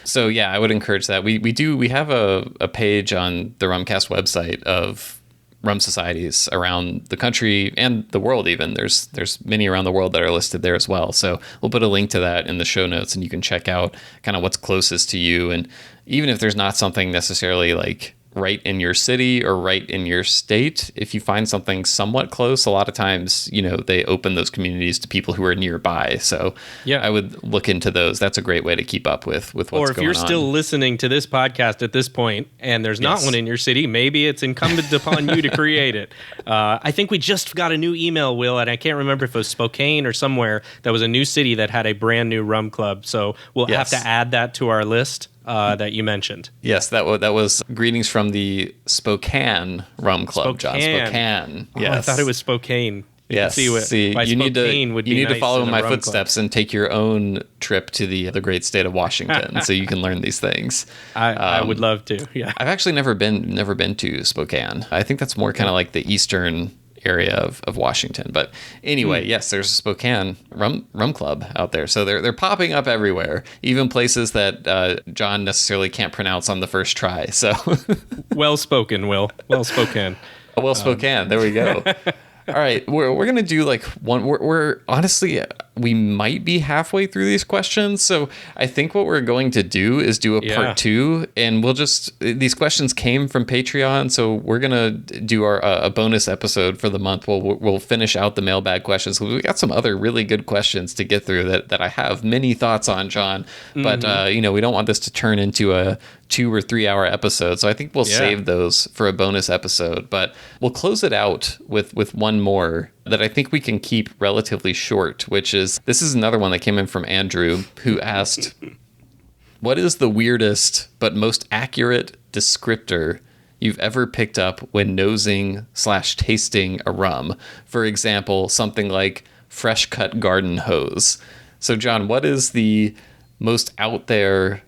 So yeah, I would encourage that. We have a page on the Rumcast website of rum societies around the country and the world. Even there's many around the world that are listed there as well. So we'll put a link to that in the show notes, and you can check out kind of what's closest to you. And even if there's not something necessarily like right in your city or right in your state, if you find something somewhat close, a lot of times, they open those communities to people who are nearby. So yeah, I would look into those. That's a great way to keep up with what's going on. Or if you're still listening to this podcast at this point and there's not one in your city, maybe it's incumbent upon you to create it. I think we just got a new email, Will, and I can't remember if it was Spokane or somewhere that was a new city that had a brand new rum club. So we'll have to add that to our list. That you mentioned. Yes, that was greetings from the Spokane Rum Club, John. Spokane. Yes. I thought it was Spokane. Yes. You need to follow in my footsteps and take your own trip to the great state of Washington, so you can learn these things. I would love to. Yeah. I've actually never been to Spokane. I think that's more kind of like the eastern area of Washington. But anyway, yes, there's a Spokane rum club out there. So they're popping up everywhere, even places that John necessarily can't pronounce on the first try. So well spoken, Will. Well spoken. Well spoken. There we go. All right, we're gonna do like one. We're honestly, we might be halfway through these questions, so I think what we're going to do is do a part 2, and these questions came from Patreon, so we're gonna do a bonus episode for the month. We'll finish out the mailbag questions. We got some other really good questions to get through that I have many thoughts on, John. But we don't want this to turn into a 2 or 3 hour episode, so I think we'll save those for a bonus episode. But we'll close it out with one more that I think we can keep relatively short, which is, this is another one that came in from Andrew, who asked, what is the weirdest but most accurate descriptor you've ever picked up when nosing/tasting a rum? For example, something like fresh cut garden hose. So John, what is the most out there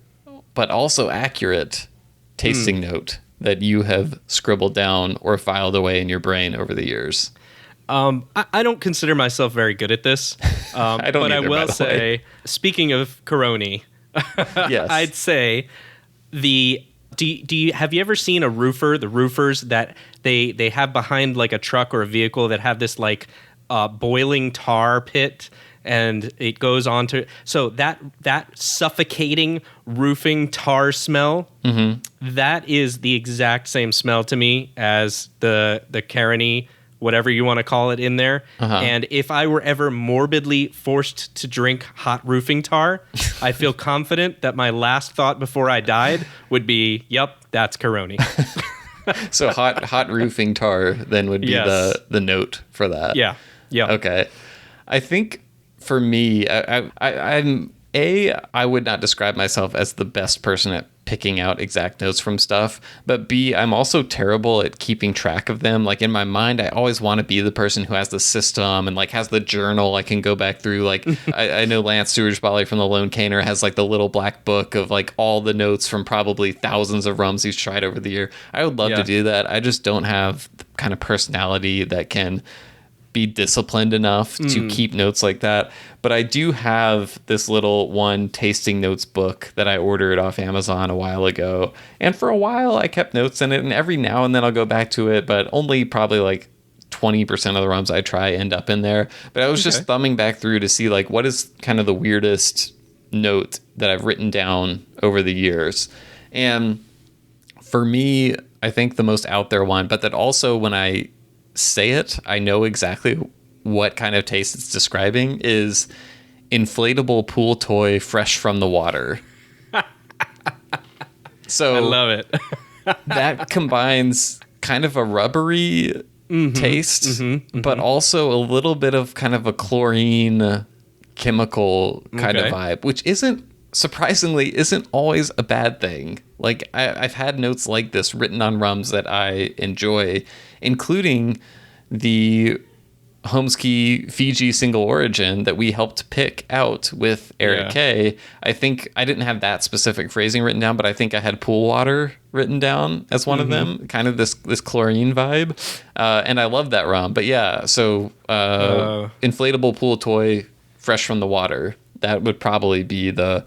but also accurate tasting note that you have scribbled down or filed away in your brain over the years? I don't consider myself very good at this. I don't but either, I will say, speaking of Coroni, yes. I'd say have you ever seen a roofer, the roofers that they have behind like a truck or a vehicle that have this like boiling tar pit, and it goes on to so that suffocating roofing tar smell. That is the exact same smell to me as the Caroni, whatever you want to call it, in there. And if I were ever morbidly forced to drink hot roofing tar, I feel confident that my last thought before I died would be, "Yep, that's Caroni." So hot roofing tar then would be the note for that. Yeah. Okay. I think for me, I would not describe myself as the best person at picking out exact notes from stuff, but B, I'm also terrible at keeping track of them. Like in my mind, I always want to be the person who has the system and like has the journal I can go back through. Like I know Lance Stewart-Bally from the Lone Caner has like the little black book of like all the notes from probably thousands of rums he's tried over the year. I would love to do that. I just don't have the kind of personality that can be disciplined enough to keep notes like that. But I do have this little one tasting notes book that I ordered off Amazon a while ago. And for a while I kept notes in it, and every now and then I'll go back to it, but only probably like 20% of the rums I try end up in there. But I was just thumbing back through to see like what is kind of the weirdest note that I've written down over the years. And for me, I think the most out there one, but that also when I say it, I know exactly what kind of taste it's describing, is inflatable pool toy fresh from the water. So I love it. That combines kind of a rubbery taste, but also a little bit of kind of a chlorine chemical kind of vibe, which surprisingly isn't always a bad thing. Like I've had notes like this written on rums that I enjoy, including the Homesky Fiji single origin that we helped pick out with Eric K. I think I didn't have that specific phrasing written down, but I think I had pool water written down as one of them, kind of this chlorine vibe. And I love that rum. But yeah, so inflatable pool toy fresh from the water. That would probably be the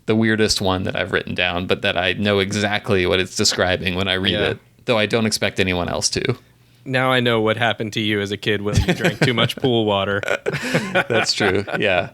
weirdest one that I've written down, but that I know exactly what it's describing when I read it, though I don't expect anyone else to. Now I know what happened to you as a kid when you drank too much pool water. That's true. Yeah.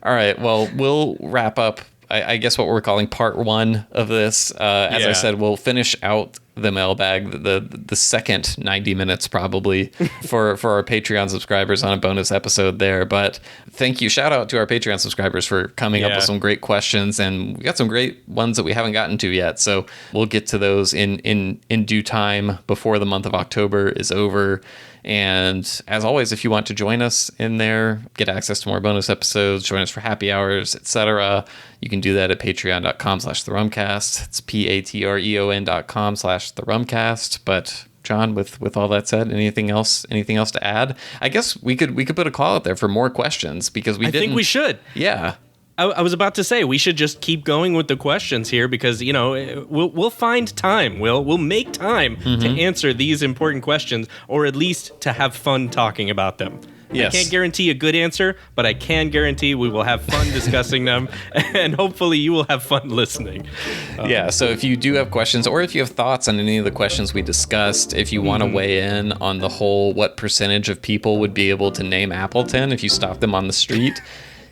All right. Well, we'll wrap up, I guess, what we're calling part one of this. As I said, we'll finish out the mailbag, the second 90 minutes probably for our Patreon subscribers on a bonus episode there. But thank you. Shout out to our Patreon subscribers for coming up with some great questions. And we got some great ones that we haven't gotten to yet. So we'll get to those in due time before the month of October is over. And as always, if you want to join us in there, get access to more bonus episodes, join us for happy hours, etc., you can do that at patreon.com/therumcast. It's patreon.com/therumcast. But John, with all that said, anything else to add? I guess we could put a call out there for more questions because I think we should. Yeah. I was about to say we should just keep going with the questions here because we'll find time. We'll make time to answer these important questions, or at least to have fun talking about them. Yes. I can't guarantee a good answer, but I can guarantee we will have fun discussing them, and hopefully you will have fun listening. So if you do have questions, or if you have thoughts on any of the questions we discussed, if you want to weigh in on the whole what percentage of people would be able to name Appleton if you stop them on the street,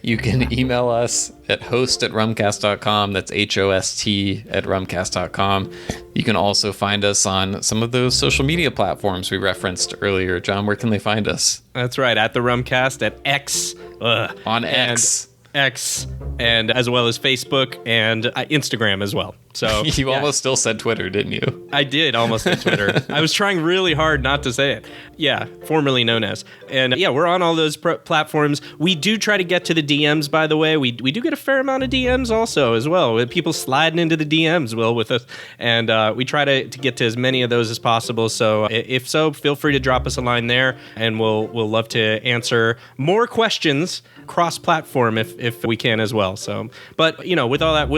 you can email us at host@rumcast.com. That's HOST@rumcast.com. You can also find us on some of those social media platforms we referenced earlier. John, where can they find us? That's right, at the Rumcast, at X. On X. X, and as well as Facebook and Instagram as well. So you almost still said Twitter, didn't you? I did almost say Twitter. I was trying really hard not to say it. Yeah, formerly known as. And we're on all those platforms. We do try to get to the DMs, by the way. We do get a fair amount of DMs also as well, with people sliding into the DMs with us. And we try to get to as many of those as possible. So if so, feel free to drop us a line there, and we'll love to answer more questions cross-platform if we can as well. So, but with all that,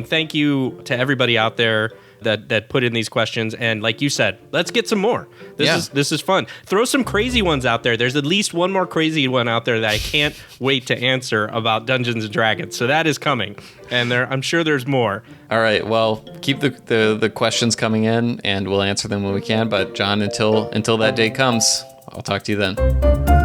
thank you to everybody out there that put in these questions, and like you said, let's get some more. This is fun. Throw some crazy ones out there. There's at least one more crazy one out there that I can't wait to answer about Dungeons and Dragons. So that is coming, and I'm sure there's more. All right. Well, keep the questions coming in, and we'll answer them when we can. But John, until that day comes, I'll talk to you then.